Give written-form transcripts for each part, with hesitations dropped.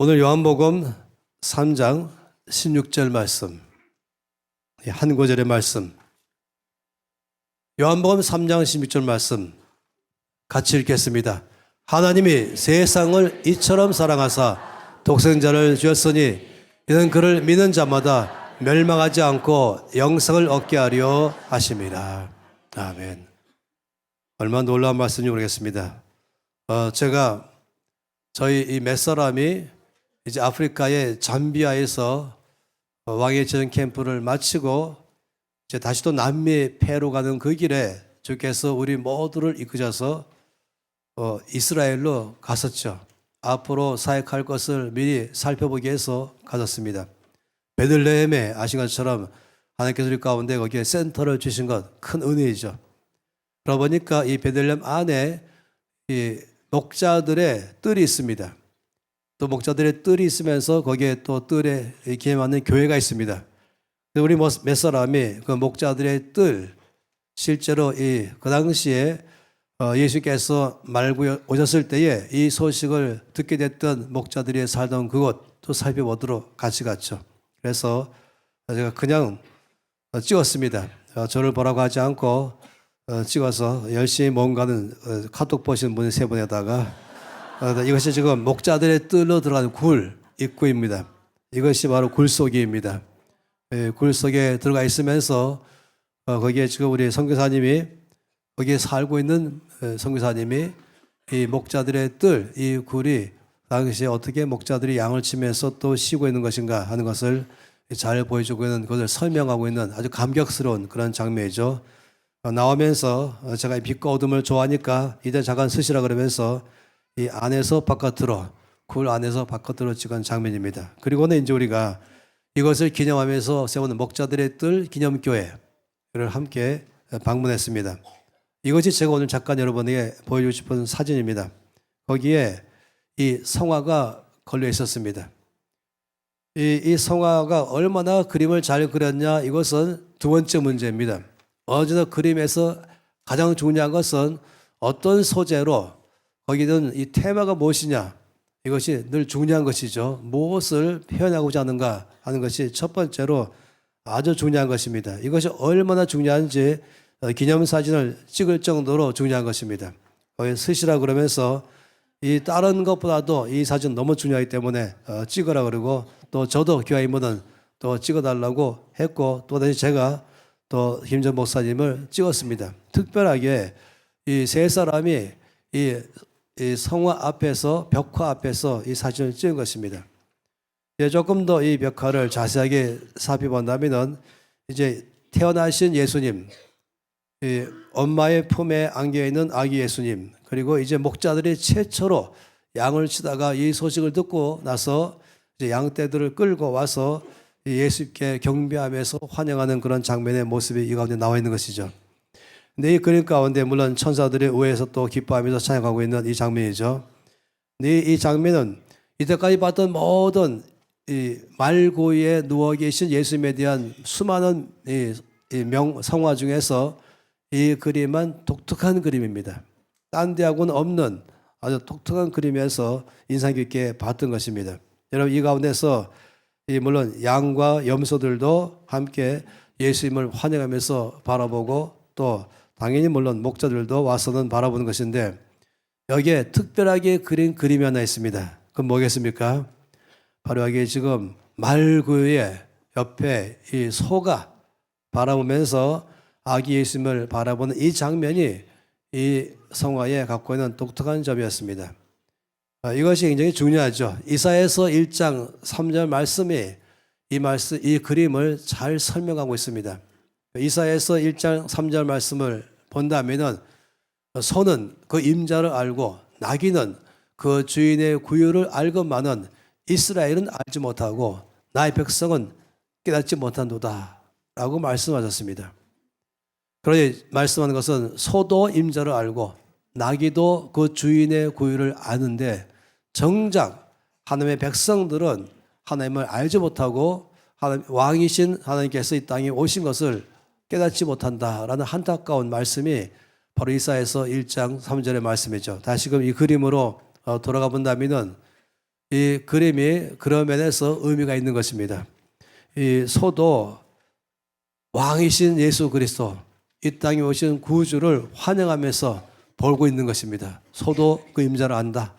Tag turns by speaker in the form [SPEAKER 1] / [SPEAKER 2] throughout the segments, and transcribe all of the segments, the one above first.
[SPEAKER 1] 오늘 요한복음 3장 16절 말씀, 한 구절의 말씀, 요한복음 3장 16절 말씀 같이 읽겠습니다. 하나님이 세상을 이처럼 사랑하사 독생자를 주었으니 이는 그를 믿는 자마다 멸망하지 않고 영생을 얻게 하려 하심이라. 아멘. 얼마나 놀라운 말씀인지 모르겠습니다. 제가 저희 이 몇 사람이 이제 아프리카의 잠비아에서 왕의 제전 캠프를 마치고 이제 다시 또 남미 페루 가는 그 길에 주께서 우리 모두를 이끄셔서 이스라엘로 갔었죠. 앞으로 사역할 것을 미리 살펴보기 위해서 가졌습니다. 베들레헴에 아신 것처럼 하나님께서 우리 가운데 거기에 센터를 주신 것 큰 은혜이죠. 그러다 보니까 이 베들레헴 안에 이 목자들의 뜰이 있습니다. 또 목자들의 뜰이 있으면서 거기에 또 뜰에 기에 맞는 교회가 있습니다. 우리 몇 사람이 그 목자들의 뜰, 실제로 그 당시에 예수께서 말고 오셨을 때에 이 소식을 듣게 됐던 목자들이 살던 그곳도 살펴보도록 같이 갔죠. 그래서 제가 그냥 찍었습니다. 저를 보라고 하지 않고 찍어서 열심히 뭔가는 카톡 보시는 분이 세 분에다가 이것이 지금 목자들의 뜰로 들어가는 굴 입구입니다. 이것이 바로 굴속이입니다. 굴속에 들어가 있으면서 거기에 지금 우리 선교사님이 거기에 살고 있는 선교사님이 이 목자들의 뜰, 이 굴이 당시에 어떻게 목자들이 양을 치면서 또 쉬고 있는 것인가 하는 것을 잘 보여주고 있는 것을 설명하고 있는 아주 감격스러운 그런 장면이죠. 나오면서 제가 빛과 어둠을 좋아하니까 이제 잠깐 서시라 그러면서 이 안에서 바깥으로, 굴 안에서 바깥으로 찍은 장면입니다. 그리고는 이제 우리가 이것을 기념하면서 세우는 목자들의 뜰 기념교회를 함께 방문했습니다. 이것이 제가 오늘 잠깐 여러분에게 보여주고 싶은 사진입니다. 거기에 이 성화가 걸려 있었습니다. 이 성화가 얼마나 그림을 잘 그렸냐, 이것은 두 번째 문제입니다. 어느 그림에서 가장 중요한 것은 어떤 소재로 거기는 이 테마가 무엇이냐, 이것이 늘 중요한 것이죠. 무엇을 표현하고자 하는가 하는 것이 첫 번째로 아주 중요한 것입니다. 이것이 얼마나 중요한지 기념사진을 찍을 정도로 중요한 것입니다. 거기 쓰시라 그러면서 이 다른 것보다도 이 사진 너무 중요하기 때문에 찍으라 그러고, 또 저도 교회이면은 또 찍어달라고 했고, 또 다시 제가 또 김전 목사님을 찍었습니다. 특별하게 이 세 사람이 이 성화 앞에서, 벽화 앞에서 이 사진을 찍은 것입니다. 조금 더 이 벽화를 자세하게 살펴본다면은 이제 태어나신 예수님, 이 엄마의 품에 안겨 있는 아기 예수님, 그리고 이제 목자들이 최초로 양을 치다가 이 소식을 듣고 나서 이제 양떼들을 끌고 와서 예수께 경배하면서 환영하는 그런 장면의 모습이 이 가운데 나와 있는 것이죠. 근데 이 그림 가운데 물론 천사들이 우에서 또 기뻐하면서 찬양하고 있는 이 장면이죠. 근데 이 장면은 이때까지 봤던 모든 이 말고에 누워 계신 예수님에 대한 수많은 성화 중에서 이 그림은 독특한 그림입니다. 딴 데하고는 없는 아주 독특한 그림에서 인상 깊게 봤던 것입니다. 여러분, 이 가운데서 물론 양과 염소들도 함께 예수님을 환영하면서 바라보고, 또 당연히 물론 목자들도 와서는 바라보는 것인데, 여기에 특별하게 그린 그림이 하나 있습니다. 그건 뭐겠습니까? 바로 여기 지금 말구의 옆에 이 소가 바라보면서 아기 예수님을 바라보는 이 장면이 이 성화에 갖고 있는 독특한 점이었습니다. 이것이 굉장히 중요하죠. 이사야서 1장 3절 말씀이 이 그림을 잘 설명하고 있습니다. 이사야서 1장 3절 말씀을 본다면은 소는 그 임자를 알고 나귀는 그 주인의 구유를 알건만은 이스라엘은 알지 못하고 나의 백성은 깨닫지 못한도다 라고 말씀하셨습니다. 그러니 말씀하는 것은 소도 임자를 알고 나귀도 그 주인의 구유를 아는데, 정작 하나님의 백성들은 하나님을 알지 못하고 왕이신 하나님께서 이 땅에 오신 것을 깨닫지 못한다라는 안타까운 말씀이 바로 이사야서 1장 3절의 말씀이죠. 다시금 이 그림으로 돌아가 본다면은 이 그림이 그런 면에서 의미가 있는 것입니다. 이 소도 왕이신 예수 그리스도, 이 땅에 오신 구주를 환영하면서 벌고 있는 것입니다. 소도 그 임자를 안다.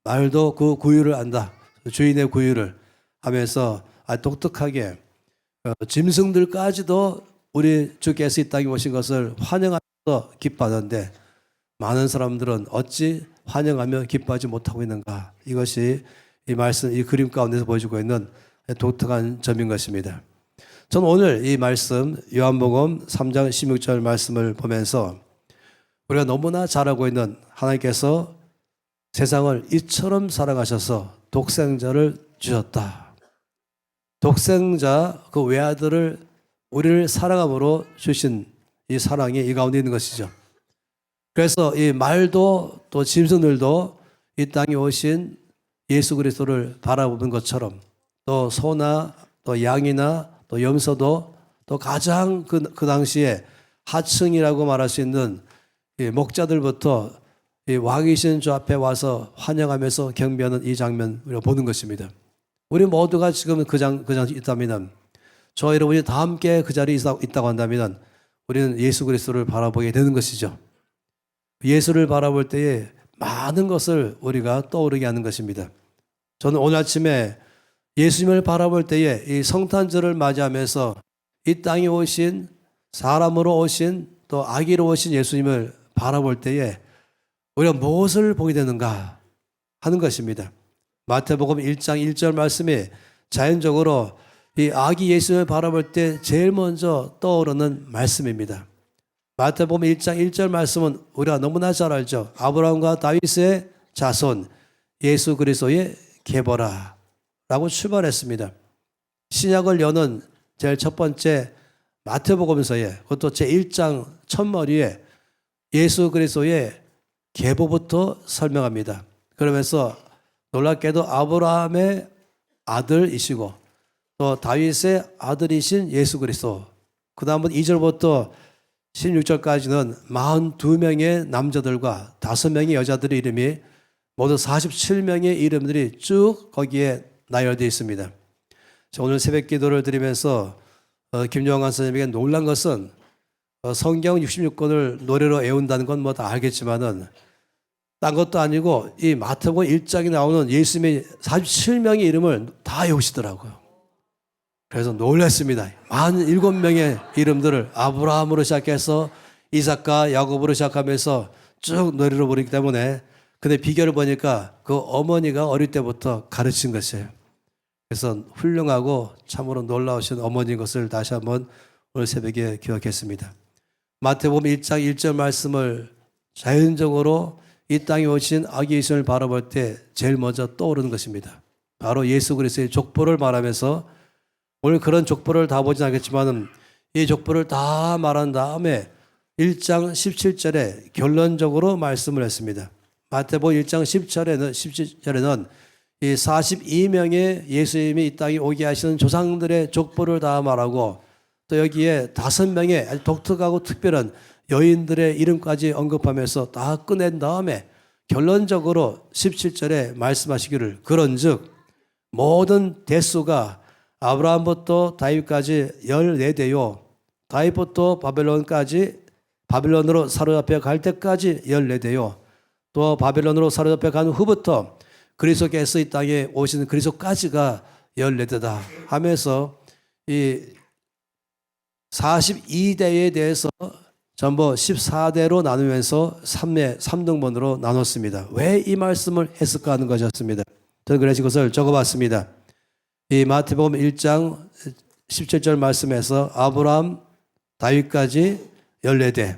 [SPEAKER 1] 말도 그 구유를 안다. 주인의 구유를 하면서 독특하게 짐승들까지도 우리 주께서 이 땅에 오신 것을 환영하면서 기뻐하는데 많은 사람들은 어찌 환영하며 기뻐하지 못하고 있는가. 이것이 이 말씀, 이 그림 가운데서 보여주고 있는 독특한 점인 것입니다. 저는 오늘 이 말씀 요한복음 3장 16절 말씀을 보면서 우리가 너무나 잘 알고 있는 하나님께서 세상을 이처럼 사랑하셔서 독생자를 주셨다. 독생자 그 외아들을 우리를 사랑함으로 주신 이 사랑이 이 가운데 있는 것이죠. 그래서 이 말도 또 짐승들도 이 땅에 오신 예수 그리스도를 바라보는 것처럼 또 소나 또 양이나 또 염소도 또 가장 그 당시에 하층이라고 말할 수 있는 이 목자들부터 이 왕이신 주 앞에 와서 환영하면서 경배하는 이 장면 우리가 보는 것입니다. 우리 모두가 지금 그 장소에 있다면 저와 여러분이 다 함께 그 자리에 있다고 한다면 우리는 예수 그리스도를 바라보게 되는 것이죠. 예수를 바라볼 때에 많은 것을 우리가 떠오르게 하는 것입니다. 저는 오늘 아침에 예수님을 바라볼 때에 이 성탄절을 맞이하면서 이 땅에 오신 사람으로 오신 또 아기로 오신 예수님을 바라볼 때에 우리가 무엇을 보게 되는가 하는 것입니다. 마태복음 1장 1절 말씀이 자연적으로 이 아기 예수님을 바라볼 때 제일 먼저 떠오르는 말씀입니다. 마태복음 1장 1절 말씀은 우리가 너무나 잘 알죠. 아브라함과 다윗의 자손 예수 그리스도의 계보라 라고 출발했습니다. 신약을 여는 제일 첫 번째 마태복음서에 그것도 제1장 첫머리에 예수 그리스도의 계보부터 설명합니다. 그러면서 놀랍게도 아브라함의 아들이시고 또 다윗의 아들이신 예수 그리스도, 그 다음은 2절부터 16절까지는 42명의 남자들과 5명의 여자들의 이름이 모두 47명의 이름들이 쭉 거기에 나열되어 있습니다. 오늘 새벽 기도를 드리면서 김용환 선생님에게 놀란 것은 성경 66권을 노래로 외운다는 건 뭐 다 알겠지만은 딴 것도 아니고 이 마태복음 1장에 나오는 예수님의 47명의 이름을 다 외우시더라고요. 그래서 놀랐습니다. 47명의 이름들을 아브라함으로 시작해서 이삭과 야곱으로 시작하면서 쭉 노래로 부르기 때문에 근데 비결을 보니까 그 어머니가 어릴 때부터 가르친 것이에요. 그래서 훌륭하고 참으로 놀라우신 어머니인 것을 다시 한번 오늘 새벽에 기억했습니다. 마태복음 1장 1절 말씀을 자연적으로 이 땅에 오신 아기 예수님을 바라볼 때 제일 먼저 떠오르는 것입니다. 바로 예수 그리스도의 족보를 말하면서 오늘 그런 족보를 다 보진 않겠지만 이 족보를 다 말한 다음에 1장 17절에 결론적으로 말씀을 했습니다. 마태복음 1장 17절에는 이 42명의 예수님이 이 땅에 오게 하시는 조상들의 족보를 다 말하고 또 여기에 5명의 아주 독특하고 특별한 여인들의 이름까지 언급하면서 다 끝낸 다음에 결론적으로 17절에 말씀하시기를 그런즉 모든 대수가 아브라함부터 다윗까지 14대요 다윗부터 바벨론으로 사로잡혀 갈 때까지 14대요 또 바벨론으로 사로잡혀 간 후부터 그리스도께서 이 땅에 오시는 그리스도까지가 14대다 하면서 이 42대에 대해서 전부 14대로 나누면서 3등분으로 나눴습니다. 왜 이 말씀을 했을까 하는 것이었습니다. 저는 그래서 이것을 적어봤습니다. 이 마태복음 1장 17절 말씀에서 아브라함, 다윗까지 14대,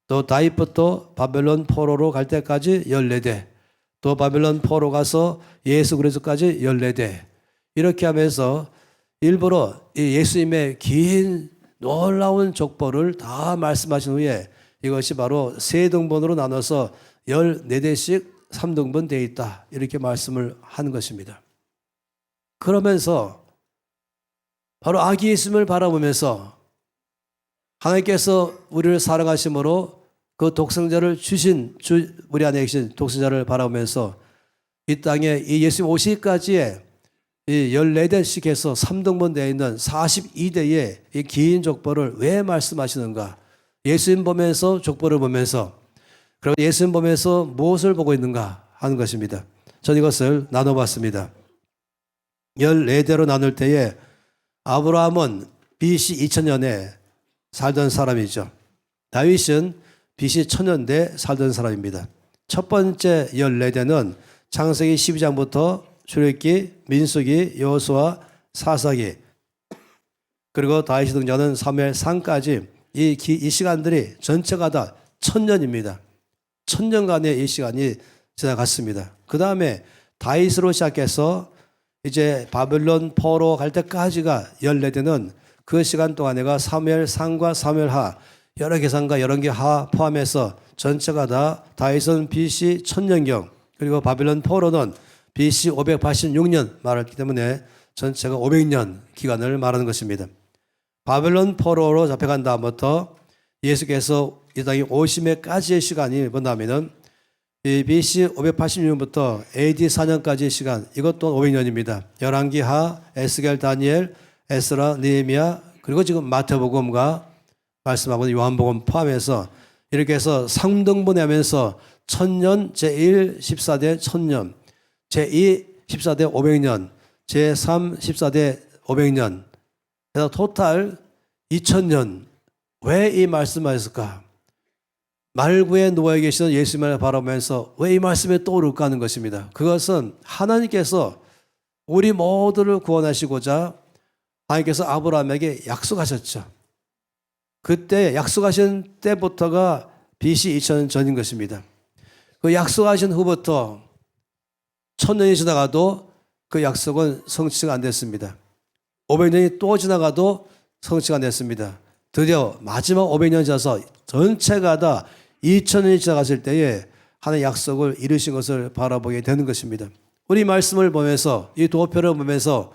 [SPEAKER 1] 또 다윗부터 바벨론 포로로 갈 때까지 14대, 또 바벨론 포로 가서 예수 그리스도까지 14대, 이렇게 하면서 일부러 이 예수님의 긴 놀라운 족보를 다 말씀하신 후에 이것이 바로 3등분으로 나눠서 14대씩 3등분 되어 있다 이렇게 말씀을 하는 것입니다. 그러면서 바로 아기 예수님을 바라보면서 하나님께서 우리를 사랑하심으로 그 독생자를 주신 우리 안에 계신 독생자를 바라보면서 이 땅에 이 예수님 오시기까지의 이 14대씩 해서 3등분 되어 있는 42대의 이 긴 족보를 왜 말씀하시는가? 예수님 보면서 족보를 보면서 그리고 예수님 보면서 무엇을 보고 있는가 하는 것입니다. 저는 이것을 나눠봤습니다. 14대로 나눌 때에 아브라함은 BC 2000년에 살던 사람이죠. 다윗은 BC 1000년대 살던 사람입니다. 첫 번째 14대는 창세기 12장부터 출애굽기, 민수기, 여호수아, 사사기 그리고 다윗이 등장하는 사무엘상까지 이 시간들이 전체가 다 1000년입니다. 1000년간의 이 시간이 지나갔습니다. 그 다음에 다윗으로 시작해서 이제 바벨론 포로 갈 때까지가 14대는 그 시간 동안에가 사무엘상과 사무엘하 여러 계산과 열왕기하 포함해서 전체가 다 다윗은 BC 1000년경 그리고 바벨론 포로는 BC 586년 말했기 때문에 전체가 500년 기간을 말하는 것입니다. 바벨론 포로로 잡혀간 다음부터 예수께서 이 땅에 오심에까지의 시간이 본다면은 이 BC 586년부터 AD 4년까지의 시간 이것 또한 500년입니다. 열왕기하, 에스겔, 다니엘, 에스라, 느헤미야 그리고 지금 마태복음과 말씀하고 있는 요한복음 포함해서 이렇게 해서 3등분해 하면서 1000년, 제1 14대 1000년, 제2 14대 500년, 제3 14대 500년 그래서 토탈 2000년. 왜 이 말씀하셨을까? 말구에 누워 계시는 예수님을 바라보면서 왜 이 말씀에 떠오를까 하는 것입니다. 그것은 하나님께서 우리 모두를 구원하시고자 하나님께서 아브라함에게 약속하셨죠. 그때 약속하신 때부터가 BC 2000년 전인 것입니다. 그 약속하신 후부터 1000년이 지나가도 그 약속은 성취가 안 됐습니다. 500년이 또 지나가도 성취가 안 됐습니다. 드디어 마지막 500년 지나서 전체가 다 2000년이 지나갔을 때에 하나님의 약속을 이루신 것을 바라보게 되는 것입니다. 우리 말씀을 보면서 이 도표를 보면서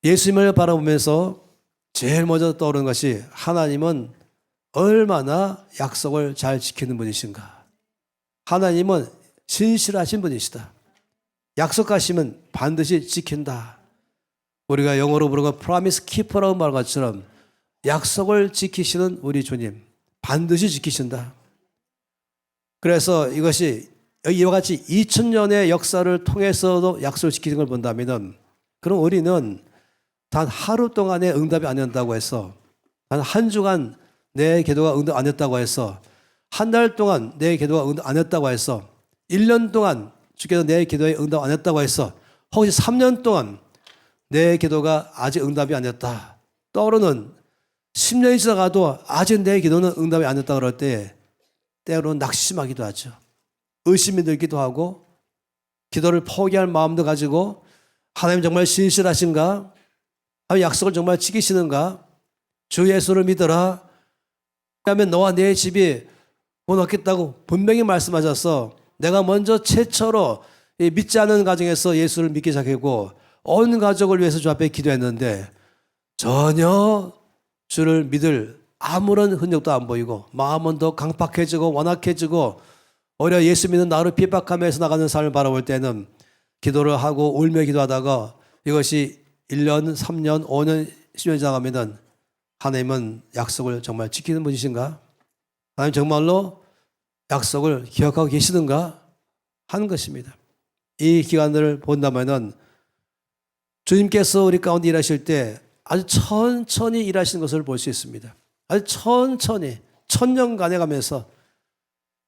[SPEAKER 1] 예수님을 바라보면서 제일 먼저 떠오르는 것이 하나님은 얼마나 약속을 잘 지키는 분이신가. 하나님은 신실하신 분이시다. 약속하시면 반드시 지킨다. 우리가 영어로 부르는 promise keeper라고 말한 것처럼 약속을 지키시는 우리 주님 반드시 지키신다. 그래서 이것이 이와 같이 2000년의 역사를 통해서도 약속을 지키는 걸 본다면 그럼 우리는 단 하루 동안에 응답이 안 된다고 해서 단 한 주간 내 기도가 응답 안 됐다고 해서 한 달 동안 내 기도가 응답 안 됐다고 해서 1년 동안 주께서 내 기도에 응답 안 했다고 해서 혹시 3년 동안 내 기도가 아직 응답이 안 됐다. 떠오르는 10년이 지나가도 아직 내 기도는 응답이 안 됐다 그럴 때 때로는 낙심하기도 하죠. 의심이 들기도 하고 기도를 포기할 마음도 가지고 하나님 정말 신실하신가? 하나님 약속을 정말 지키시는가? 주 예수를 믿어라. 그러면 너와 내 집이 못 얻겠다고 분명히 말씀하셔서 내가 먼저 최초로 믿지 않는 가정에서 예수를 믿기 시작했고 온 가족을 위해서 주 앞에 기도했는데 전혀 주를 믿을 아무런 흔적도 안 보이고 마음은 더 강팍해지고 완악해지고 오히려 예수 믿는 나를 핍박하면서 나가는 삶을 바라볼 때는 기도를 하고 울며 기도하다가 이것이 1년, 3년, 5년, 10년 지나가면 하나님은 약속을 정말 지키는 분이신가? 하나님 정말로 약속을 기억하고 계시는가? 하는 것입니다. 이 기간을 본다면 주님께서 우리 가운데 일하실 때 아주 천천히 일하시는 것을 볼 수 있습니다. 아주 천천히 1000년간에 가면서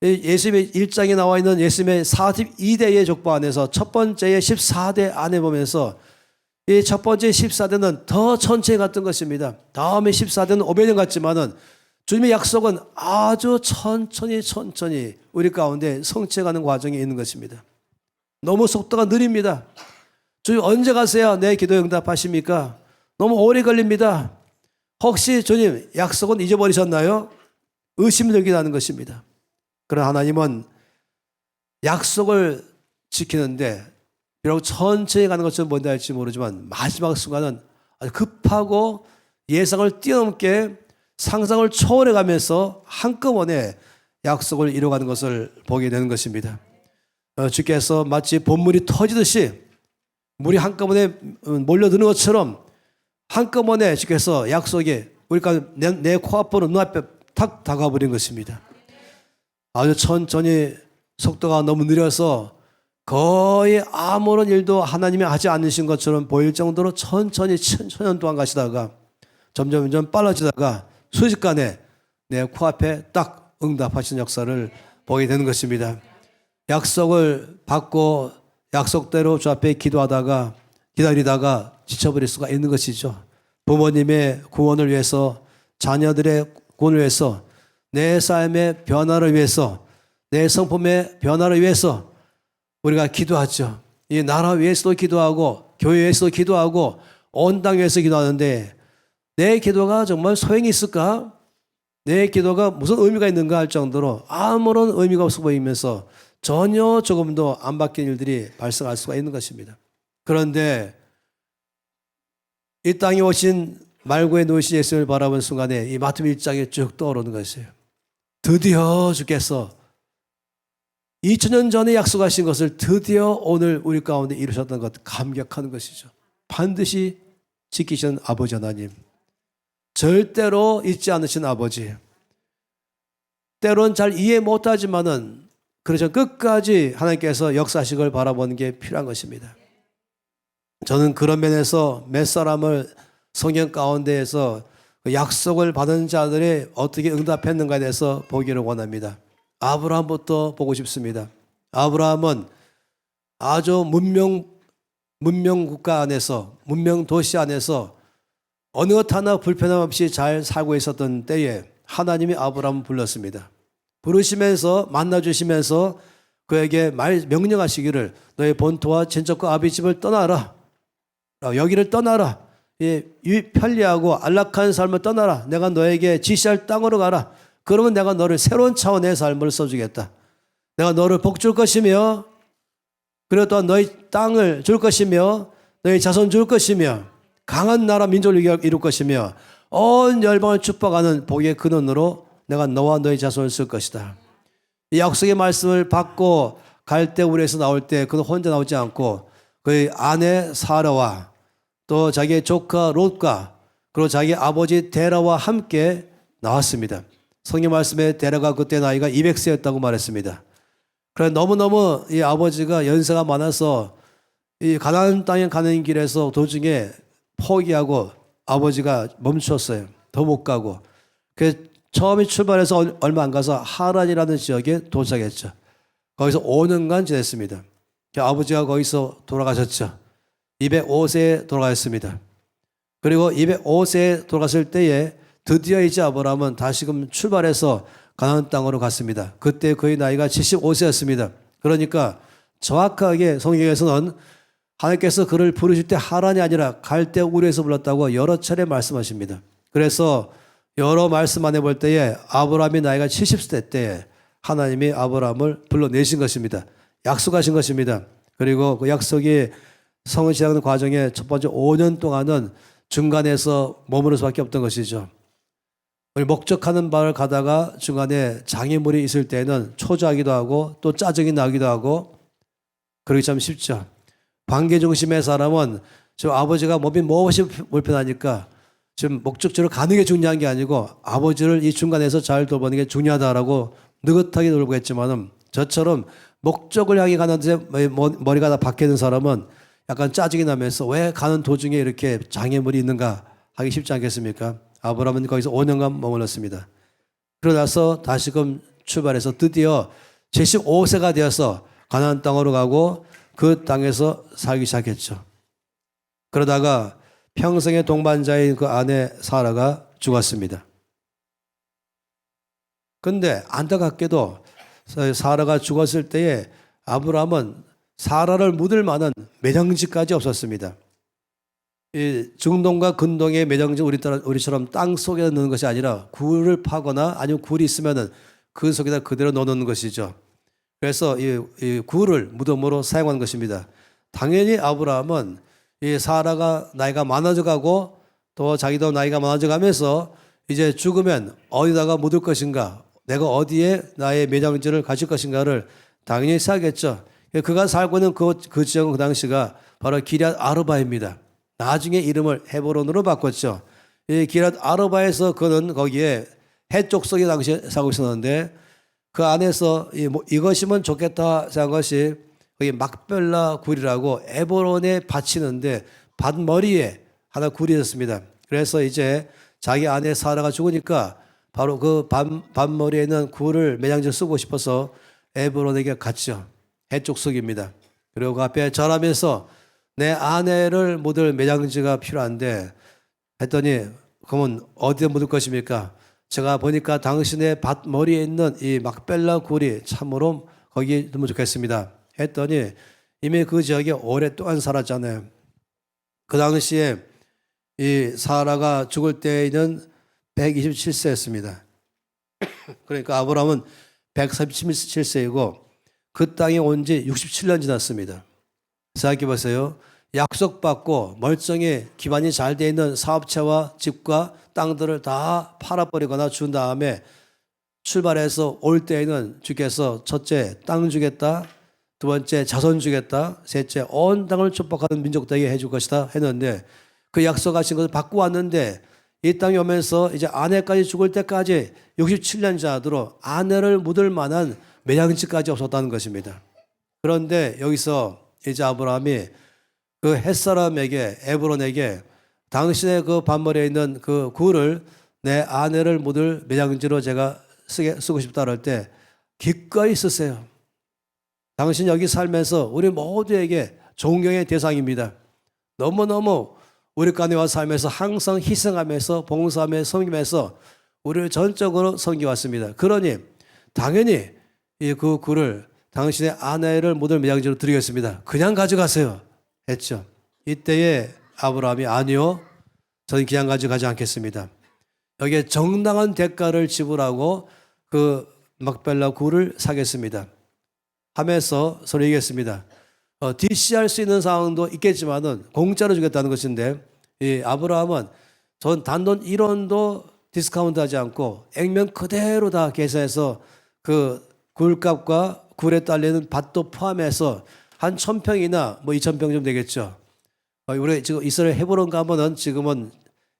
[SPEAKER 1] 예수님의 1장에 나와 있는 예수님의 42대의 족보 안에서 첫 번째의 14대 안에 보면서 이 첫 번째 14대는 더 천천히 갔던 것입니다. 다음에 14대는 500년 갔지만은 주님의 약속은 아주 천천히 우리 가운데 성취해가는 과정에 있는 것입니다. 너무 속도가 느립니다. 주님 언제 가세요? 내 기도에 응답하십니까? 너무 오래 걸립니다. 혹시 주님 약속은 잊어버리셨나요? 의심이 들게 하는 것입니다. 그러나 하나님은 약속을 지키는데 비록 천천히 가는 것처럼 뭔지 알지 모르지만 마지막 순간은 아주 급하고 예상을 뛰어넘게 상상을 초월해 가면서 한꺼번에 약속을 이뤄가는 것을 보게 되는 것입니다. 주께서 마치 봇물이 터지듯이 물이 한꺼번에 몰려드는 것처럼 한꺼번에 주께서 약속이 우리가 내 코앞으로 눈앞에 탁 다가버린 것입니다. 아주 천천히 속도가 너무 느려서 거의 아무런 일도 하나님이 하지 않으신 것처럼 보일 정도로 천천히 천년 동안 가시다가 점점 빨라지다가 순식간에 내 코앞에 딱 응답하신 역사를 보게 되는 것입니다. 약속을 받고 약속대로 주 앞에 기다리다가 지쳐버릴 수가 있는 것이죠. 부모님의 구원을 위해서, 자녀들의 구원을 위해서, 내 삶의 변화를 위해서, 내 성품의 변화를 위해서 우리가 기도하죠. 이 나라 위해서도 기도하고 교회 위해서도 기도하고 온 땅 위해서 기도하는데 내 기도가 정말 소용이 있을까? 내 기도가 무슨 의미가 있는가 할 정도로 아무런 의미가 없어 보이면서 전혀 조금도 안 바뀐 일들이 발생할 수가 있는 것입니다. 그런데 이 땅에 오신 말고에 놓으신 예수님을 바라본 순간에 이 마태복음 1장에 쭉 떠오르는 것이에요. 드디어 주께서 2000년 전에 약속하신 것을 드디어 오늘 우리 가운데 이루셨다는 것 감격하는 것이죠. 반드시 지키신 아버지 하나님, 절대로 잊지 않으신 아버지, 때론 잘 이해 못하지만은 그래서 끝까지 하나님께서 역사하신 걸 바라보는 게 필요한 것입니다. 저는 그런 면에서 몇 사람을 성경 가운데에서 약속을 받은 자들이 어떻게 응답했는가에 대해서 보기를 원합니다. 아브라함부터 보고 싶습니다. 아브라함은 아주 문명 국가 안에서, 문명 도시 안에서 어느 것 하나 불편함 없이 잘 살고 있었던 때에 하나님이 아브라함을 불렀습니다. 부르시면서 만나주시면서 그에게 명령하시기를 너의 본토와 친척과 아비 집을 떠나라. 여기를 떠나라. 편리하고 안락한 삶을 떠나라. 내가 너에게 지시할 땅으로 가라. 그러면 내가 너를 새로운 차원의 삶을 써주겠다. 내가 너를 복줄 것이며 그리고 또한 너의 땅을 줄 것이며 너의 자손 줄 것이며 강한 나라 민족을 이룰 것이며 온 열방을 축복하는 복의 근원으로 내가 너와 너의 자손을 쓸 것이다. 이 약속의 말씀을 받고 갈대우르에서 나올 때 그는 혼자 나오지 않고 그의 아내 사라와 또 자기의 조카 롯과 그리고 자기 아버지 데라와 함께 나왔습니다. 성경 말씀에 데라가 그때 나이가 200세였다고 말했습니다. 그래 너무너무 이 아버지가 연세가 많아서 이 가나안 땅에 가는 길에서 도중에 포기하고 아버지가 멈췄어요. 더 못 가고. 그래서 처음에 출발해서 얼마 안 가서 하란이라는 지역에 도착했죠. 거기서 5년간 지냈습니다. 아버지가 거기서 돌아가셨죠. 205세에 돌아가셨습니다. 그리고 205세에 돌아갔을 때에 드디어 이제 아브라함은 다시금 출발해서 가나안 땅으로 갔습니다. 그때 그의 나이가 75세였습니다. 그러니까 정확하게 성경에서는 하나님께서 그를 부르실 때 하란이 아니라 갈대우르에서 불렀다고 여러 차례 말씀하십니다. 그래서 여러 말씀 안에 볼 때에 아브라함이 나이가 70세 때에 하나님이 아브라함을 불러내신 것입니다. 약속하신 것입니다. 그리고 그 약속이 성취하는 과정에 첫 번째 5년 동안은 중간에서 머무를 수밖에 없던 것이죠. 우리 목적하는 바를 가다가 중간에 장애물이 있을 때는 초조하기도 하고 또 짜증이 나기도 하고 그러기 참 쉽죠. 관계 중심의 사람은 저 아버지가 몸이 무엇이 불편하니까 지금 목적지로 가는 게 중요한 게 아니고 아버지를 이 중간에서 잘 돌보는 게 중요하다라고 느긋하게 돌보겠지만은 저처럼 목적을 향해 가는데 머리가 다 박혀있는 사람은 약간 짜증이 나면서 왜 가는 도중에 이렇게 장애물이 있는가 하기 쉽지 않겠습니까? 아브라함은 거기서 5년간 머물렀습니다. 그러나서 다시금 출발해서 드디어 75세가 되어서 가나안 땅으로 가고 그 땅에서 살기 시작했죠. 그러다가 평생의 동반자인 그 아내 사라가 죽었습니다. 근데 안타깝게도 사라가 죽었을 때에 아브라함은 사라를 묻을 만한 매장지까지 없었습니다. 이 중동과 근동의 매장지 우리처럼 땅 속에 넣는 것이 아니라 굴을 파거나 아니면 굴이 있으면은 그 속에다 그대로 넣어놓는 것이죠. 그래서 이 굴을 무덤으로 사용한 것입니다. 당연히 아브라함은 이 사라가 나이가 많아져 가고 또 자기도 나이가 많아져 가면서 이제 죽으면 어디다가 묻을 것인가, 내가 어디에 나의 매장지를 가질 것인가를 당연히 생각했죠. 그가 살고 있는 그 지역은 그 당시가 바로 기럇 아르바입니다. 나중에 이름을 헤브론으로 바꿨죠. 이 기럇 아르바에서 그는 거기에 해쪽 속에 당시에 살고 있었는데 그 안에서 이것이면 좋겠다 생각한 것이 거기 막벨라 굴이라고 에브론에 바치는데 밭머리에 하나 굴이 있었습니다. 그래서 이제 자기 아내 사라가 죽으니까 바로 그 밭머리에 있는 굴을 매장지로 쓰고 싶어서 에브론에게 갔죠. 해쪽 속입니다. 그리고 그 앞에 절하면서 내 아내를 묻을 매장지가 필요한데 했더니 그러면 어디에 묻을 것입니까? 제가 보니까 당신의 밭머리에 있는 이 막벨라 굴이 참으로 거기에 두면 좋겠습니다. 했더니 이미 그 지역에 오랫동안 살았잖아요. 그 당시에 이 사라가 죽을 때에는 127세였습니다. 그러니까 아브라함은 137세이고 그 땅에 온 지 67년 지났습니다. 생각해 보세요. 약속받고 멀쩡히 기반이 잘 돼 있는 사업체와 집과 땅들을 다 팔아버리거나 준 다음에 출발해서 올 때에는 주께서 첫째 땅 주겠다, 두 번째 자손 주겠다, 셋째 온 땅을 축복하는 민족되게 해줄 것이다 했는데 그 약속하신 것을 받고 왔는데 이 땅에 오면서 이제 아내까지 죽을 때까지 67년 지나도록 아내를 묻을 만한 매장지까지 없었다는 것입니다. 그런데 여기서 이제 아브라함이 그 햇사람에게 에브론에게 당신의 그 밭머리에 있는 그 굴을 내 아내를 묻을 매장지로 제가 쓰고 싶다 그럴 때 기꺼이 쓰세요. 당신 여기 살면서 우리 모두에게 존경의 대상입니다. 너무너무 우리 가운데 와 살면서 항상 희생하면서 봉사하며 섬기면서 우리를 전적으로 섬겨왔습니다. 그러니 당연히 그 굴을 당신의 아내를 묻을 매장지로 드리겠습니다. 그냥 가져가세요 했죠. 이때에 아브라함이 아니요, 저는 그냥 가져가지 않겠습니다. 여기에 정당한 대가를 지불하고 그 막벨라 굴을 사겠습니다 하면서 서로 얘기했습니다. DC할 수 있는 상황도 있겠지만은 공짜로 주겠다는 것인데 이 아브라함은 전 단돈 1원도 디스카운트 하지 않고 액면 그대로 다 계산해서 그 굴값과 굴에 딸리는 밭도 포함해서 한 1000평이나 뭐 2000평 정도 되겠죠. 우리 지금 이스라엘 헤브론 가면은 지금은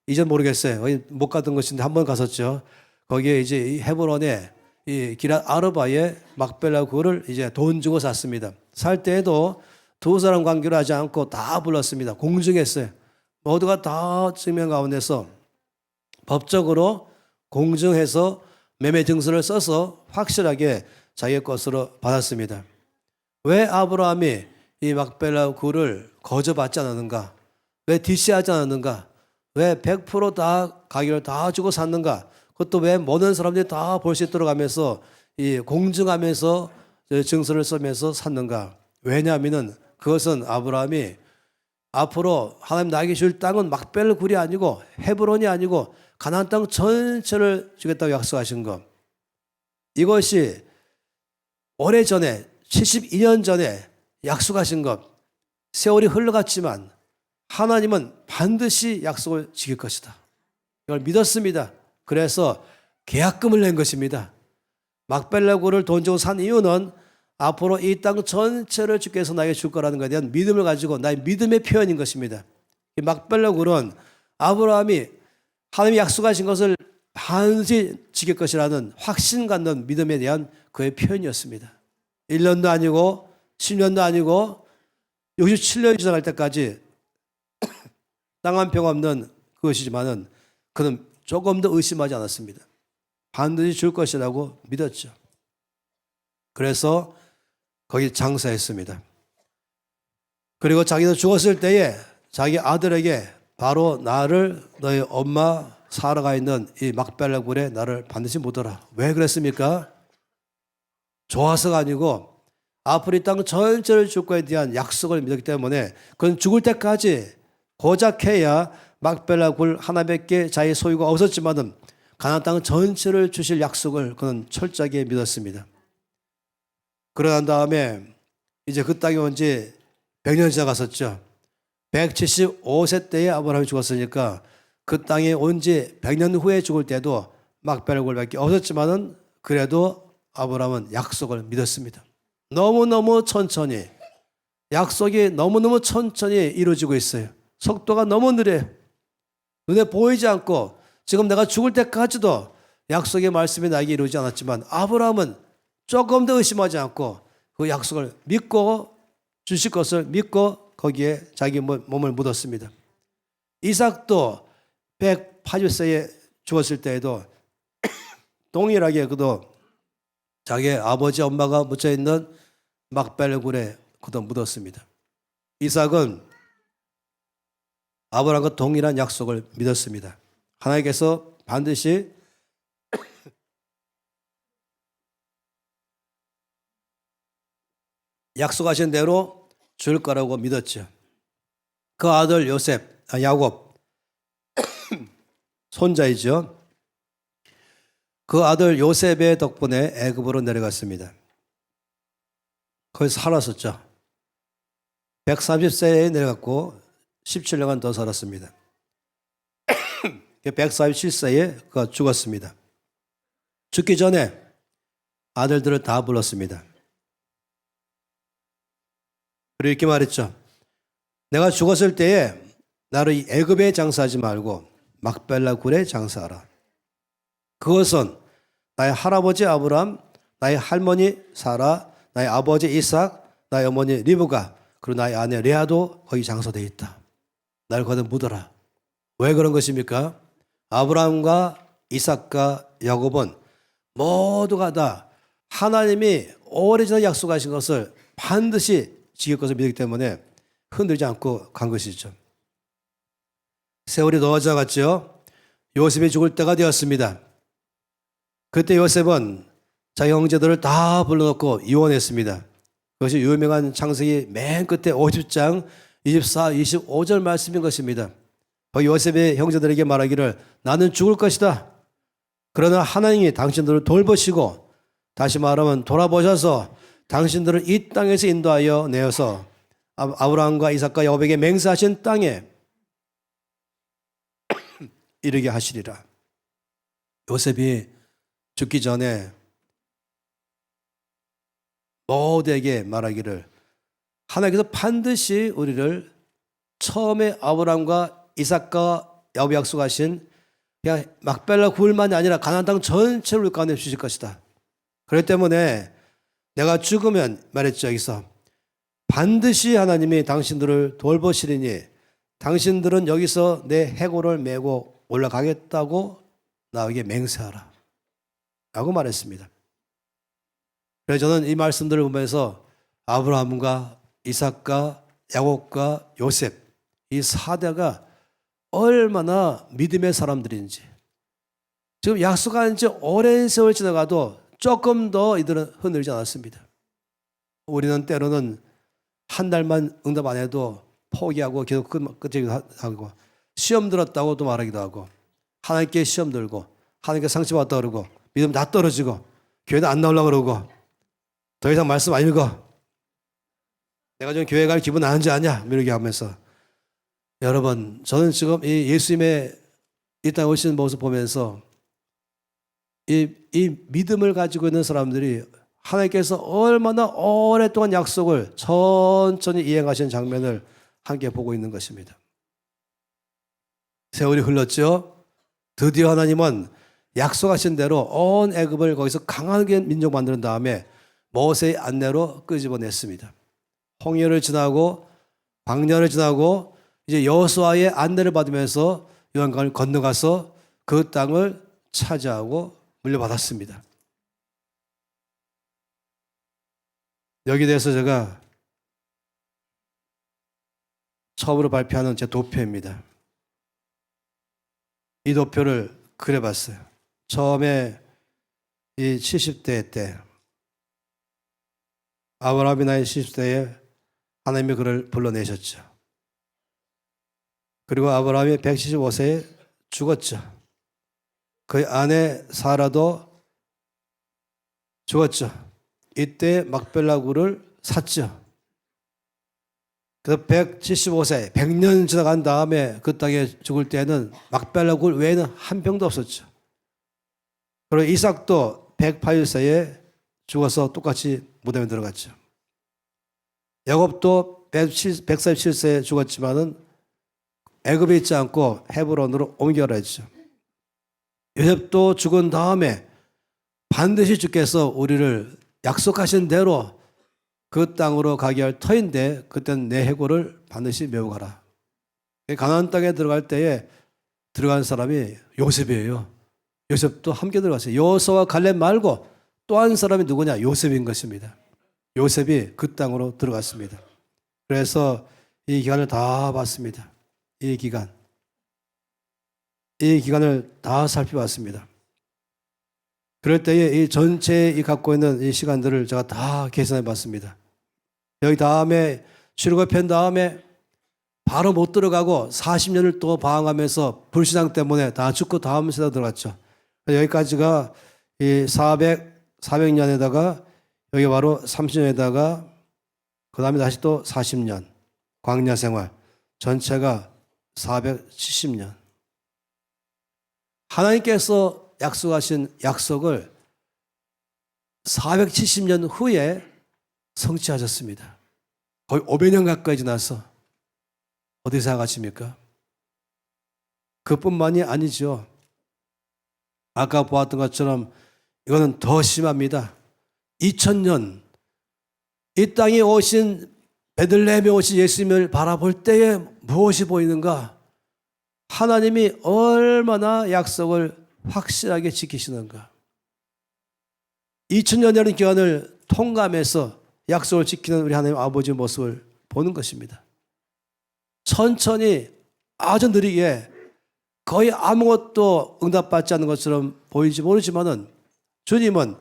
[SPEAKER 1] 이전 모르겠어요. 못 갔던 것인데 한 번 갔었죠. 거기에 이제 이 헤브론에 이 기럇 아르바의 막벨라 굴을 이제 돈 주고 샀습니다. 살 때에도 두 사람 관계를 하지 않고 다 불렀습니다. 공증했어요. 모두가 다 증명 가운데서 법적으로 공증해서 매매 증서를 써서 확실하게 자기의 것으로 받았습니다. 왜 아브라함이 이 막벨라 굴을 거저받지 않았는가? 왜 DC하지 않았는가? 왜 100% 가격을 다 주고 샀는가? 그것도 왜 모든 사람들이 다 볼 수 있도록 하면서 이 공증하면서 증서를 쓰면서 샀는가? 왜냐하면은 그것은 아브라함이 앞으로 하나님 나에게 줄 땅은 막벨라 굴이 아니고 헤브론이 아니고 가나안 땅 전체를 주겠다고 약속하신 것. 이것이 오래전에 72년 전에 약속하신 것. 세월이 흘러갔지만 하나님은 반드시 약속을 지킬 것이다. 이걸 믿었습니다. 그래서 계약금을 낸 것입니다. 막벨라 굴을 돈 주고 산 이유는 앞으로 이 땅 전체를 주께서 나에게 줄 거라는 것에 대한 믿음을 가지고 나의 믿음의 표현인 것입니다. 이 막벨라 굴은 아브라함이 하나님이 약속하신 것을 반드시 지킬 것이라는 확신 갖는 믿음에 대한 그의 표현이었습니다. 1년도 아니고 10년도 아니고 67년이 지나갈 때까지 땅 한 평 없는 그것이지만은 그는 조금 더 의심하지 않았습니다. 반드시 줄 것이라고 믿었죠. 그래서 거기 장사했습니다. 그리고 자기도 죽었을 때에 자기 아들에게 바로 나를 너희 엄마 사라가 있는 이 막벨라 굴에 나를 반드시 묻어라. 왜 그랬습니까? 좋아서가 아니고 앞으로 이 땅 전체를 줄 거에 대한 약속을 믿었기 때문에 그는 죽을 때까지 고작 해야 막벨라 굴 하나밖에 자기 소유가 없었지만은 가나안 땅 전체를 주실 약속을 그는 철저하게 믿었습니다. 그러난 다음에 이제 그 땅에 온 지 100년 지나갔었죠. 175세 때에 아브라함이 죽었으니까 그 땅에 온 지 100년 후에 죽을 때도 막벨라 굴밖에 없었지만은 그래도 아브라함은 약속을 믿었습니다. 너무너무 천천히, 약속이 너무너무 천천히 이루어지고 있어요. 속도가 너무 느려요. 눈에 보이지 않고 지금 내가 죽을 때까지도 약속의 말씀이 나에게 이루어지지 않았지만 아브라함은 조금 더 의심하지 않고 그 약속을 믿고 주실 것을 믿고 거기에 자기 몸을 묻었습니다. 이삭도 180세에 죽었을 때에도 동일하게 그도 자기 아버지 엄마가 묻혀있는 막벨 굴에 그도 묻었습니다. 이삭은 아브라함과 동일한 약속을 믿었습니다. 하나님께서 반드시 약속하신 대로 줄 거라고 믿었죠. 그 아들 야곱 손자이죠. 그 아들 요셉의 덕분에 애굽으로 내려갔습니다. 거기서 살았었죠. 130세에 내려갔고 17년간 더 살았습니다. 147세에 그가 죽었습니다. 죽기 전에 아들들을 다 불렀습니다. 그리고 이렇게 말했죠. 내가 죽었을 때에 나를 애굽에 장사하지 말고 막벨라 굴에 장사하라. 그것은 나의 할아버지 아브라함, 나의 할머니 사라, 나의 아버지 이삭, 나의 어머니 리브가, 그리고 나의 아내 레아도 거기 장사되어 있다. 나를 거기다 묻어라. 왜 그런 것입니까? 아브라함과 이삭과 야곱은 모두가 다 하나님이 오래전에 약속하신 것을 반드시 지킬 것을 믿기 때문에 흔들지 않고 간 것이죠. 세월이 넘어져갔죠. 요셉이 죽을 때가 되었습니다. 그때 요셉은 자기 형제들을 다 불러놓고 이혼했습니다. 그것이 유명한 창세기 맨 끝에 50장 24, 25절 말씀인 것입니다. 요셉의 형제들에게 말하기를 나는 죽을 것이다. 그러나 하나님이 당신들을 돌보시고 다시 말하면 돌아보셔서 당신들을 이 땅에서 인도하여 내어서 아브라함과 이삭과 야곱에게 맹세하신 땅에 이르게 하시리라. 요셉이 죽기 전에 모두에게 말하기를 하나님께서 반드시 우리를 처음에 아브라함과 이삭과 야곱이 약속하신 그냥 막벨라 굴만이 아니라 가나안 땅 전체를 우리 가운데 주실 것이다. 그렇기 때문에 내가 죽으면 말했죠. 여기서 반드시 하나님이 당신들을 돌보시리니 당신들은 여기서 내 해골을 메고 올라가겠다고 나에게 맹세하라 라고 말했습니다. 그래서 저는 이 말씀들을 보면서 아브라함과 이삭과 야곱과 요셉 이 4대가 얼마나 믿음의 사람들인지, 지금 약속한 지 오랜 세월 지나가도 조금 더 이들은 흔들리지 않았습니다. 우리는 때로는 한 달만 응답 안 해도 포기하고 계속 끝이기도 하고, 시험 들었다고도 말하기도 하고, 하나님께 시험 들고 하나님께 상처받았다 그러고 믿음 다 떨어지고 교회도 안 나오려고 그러고 더 이상 말씀 안 읽어, 내가 좀 교회 갈 기분 나는지 아냐 이렇게 하면서, 여러분 저는 지금 이 예수님의 이 땅에 오시는 모습 보면서 이 믿음을 가지고 있는 사람들이 하나님께서 얼마나 오랫동안 약속을 천천히 이행하신 장면을 함께 보고 있는 것입니다. 세월이 흘렀죠. 드디어 하나님은 약속하신 대로 온 애굽을 거기서 강하게 민족 만드는 다음에 모세의 안내로 끄집어냈습니다. 홍해를 지나고 광야를 지나고 이제 여호수아의 안내를 받으면서 요단강을 건너가서 그 땅을 차지하고 물려받았습니다. 여기에 대해서 제가 처음으로 발표하는 제 도표입니다. 이 도표를 그려봤어요. 처음에 이 70대 때 아브라함이 나이 70세에 하나님이 그를 불러내셨죠. 그리고 아브라함이 175세에 죽었죠. 그의 아내 사라도 죽었죠. 이때 막벨라 굴을 샀죠. 그래서 175세, 100년 지나간 다음에 그 땅에 죽을 때는 막벨라 굴 외에는 한 병도 없었죠. 그리고 이삭도 108세에 죽어서 똑같이 무덤에 들어갔죠. 야곱도 147세에 죽었지만은 애굽에 있지 않고 헤브론으로 옮겨라 했죠. 요셉도 죽은 다음에 반드시 주께서 우리를 약속하신 대로 그 땅으로 가게 할 터인데 그때는 내 해골을 반드시 메고 가라. 가나안 땅에 들어갈 때에 들어간 사람이 요셉이에요. 요셉도 함께 들어갔어요. 여호수아와 갈렙 말고 또 한 사람이 누구냐? 요셉인 것입니다. 요셉이 그 땅으로 들어갔습니다. 그래서 이 기간을 다 봤습니다. 이 기간을 다 살펴봤습니다. 그럴 때에 이 전체 이 갖고 있는 이 시간들을 제가 다 계산해 봤습니다. 여기 다음에 출애굽 편 다음에 바로 못 들어가고 40년을 또 방황하면서 불신앙 때문에 다 죽고 다음 세대 들어갔죠. 여기까지가 이 400년에다가 여기 바로 30년에다가 그 다음에 다시 또 40년 광야 생활 전체가 470년. 하나님께서 약속하신 약속을 470년 후에 성취하셨습니다. 거의 500년 가까이 지나서 어디 생각하십니까? 그뿐만이 아니죠. 아까 보았던 것처럼 이거는 더 심합니다. 2000년 이 땅에 오신 베들레헴에 오신 예수님을 바라볼 때에 무엇이 보이는가? 하나님이 얼마나 약속을 확실하게 지키시는가? 2000년이라는 기간을 통감해서 약속을 지키는 우리 하나님 아버지의 모습을 보는 것입니다. 천천히 아주 느리게 거의 아무것도 응답받지 않는 것처럼 보이지 모르지만은 주님은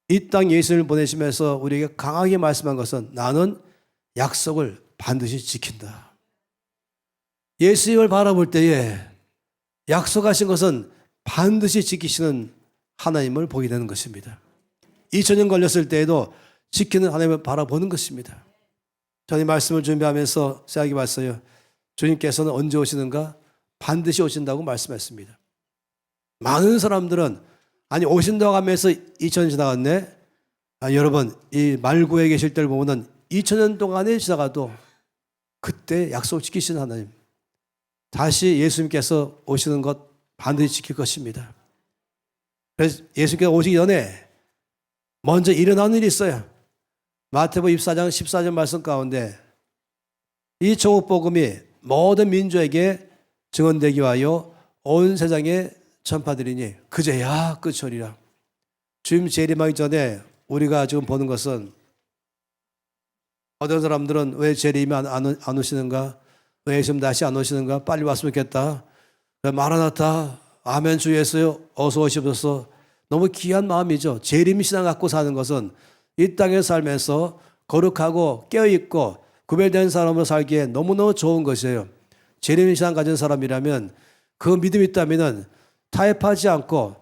[SPEAKER 1] 이 땅 예수님을 보내시면서 우리에게 강하게 말씀한 것은 나는 약속을 반드시 지킨다. 예수님을 바라볼 때에 약속하신 것은 반드시 지키시는 하나님을 보게 되는 것입니다. 2000년 걸렸을 때에도 지키는 하나님을 바라보는 것입니다. 저는 이 말씀을 준비하면서 생각해 봤어요. 주님께서는 언제 오시는가? 반드시 오신다고 말씀했습니다. 많은 사람들은 아니 오신다고 하면서 2000년 지나갔네. 여러분 이 말구에 계실 때를 보면 2000년 동안에 지나가도 그때 약속 지키시는 하나님 다시 예수님께서 오시는 것 반드시 지킬 것입니다. 그래서 예수님께서 오시기 전에 먼저 일어나는 일이 있어요. 마태복음 24장 14절 말씀 가운데 이 조국복음이 모든 민족에게 증언되기 위하여 온 세상에 전파드리니 그제야 끝이리라. 주님 재림하기 전에 우리가 지금 보는 것은 어떤 사람들은 왜 재림이 안 오시는가? 왜 예수님 다시 안 오시는가? 빨리 왔으면 좋겠다. 마라나타 아멘 주 예수여 어서 오시옵소서. 너무 귀한 마음이죠. 재림 신앙 갖고 사는 것은 이 땅에 살면서 거룩하고 깨어있고 구별된 사람으로 살기에 너무너무 좋은 것이에요. 재림 신앙 가진 사람이라면 그 믿음이 있다면 타협하지 않고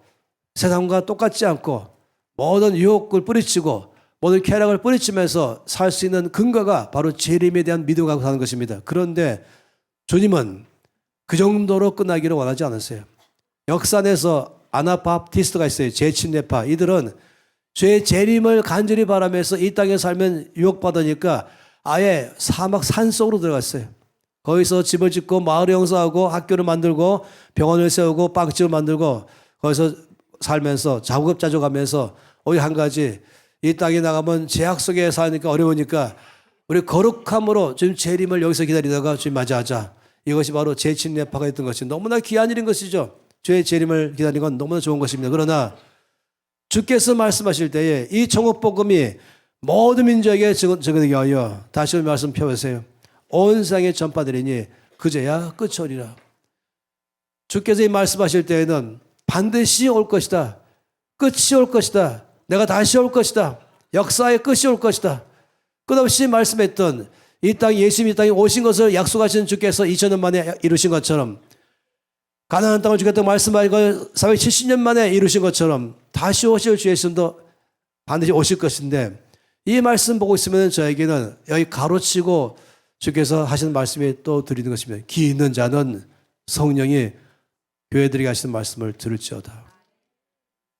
[SPEAKER 1] 세상과 똑같지 않고 모든 유혹을 뿌리치고 모든 쾌락을 뿌리치면서 살 수 있는 근거가 바로 재림에 대한 믿음을 갖고 사는 것입니다. 그런데 주님은 그 정도로 끝나기를 원하지 않으세요. 역산에서 아나바프티스트가 있어요. 재침례파. 이들은 죄의 재림을 간절히 바라면서 이 땅에 살면 유혹받으니까 아예 사막 산속으로 들어갔어요. 거기서 집을 짓고 마을을 형성하고 학교를 만들고 병원을 세우고 빵집을 만들고 거기서 살면서 자급자족하면서 오직 한 가지 이 땅에 나가면 죄악 속에 사니까 어려우니까 우리 거룩함으로 주님 재림을 여기서 기다리다가 주님 맞이하자. 이것이 바로 재침례파가 있던 것이 너무나 귀한 일인 것이죠. 죄의 재림을 기다리는 건 너무나 좋은 것입니다. 그러나 주께서 말씀하실 때에 이 천국복음이 모든 민족에게 증언되게 하여 다시 말씀 펴보세요. 온 세상에 전파되리니 그제야 끝이리라. 주께서 이 말씀하실 때에는 반드시 올 것이다. 끝이 올 것이다. 내가 다시 올 것이다. 역사의 끝이 올 것이다. 끝없이 말씀했던 이 땅 예수님이 이 땅에 오신 것을 약속하신 주께서 2000년 만에 이루신 것처럼 가나안 땅을 주겠다고 말씀하신 걸 470년 만에 이루신 것처럼 다시 오실 주 예수님도 반드시 오실 것인데 이 말씀 보고 있으면 저에게는 여기 가로치고 주께서 하시는 말씀이 또 드리는 것입니다. 귀 있는 자는 성령이 교회들에게 하시는 말씀을 들을지어다.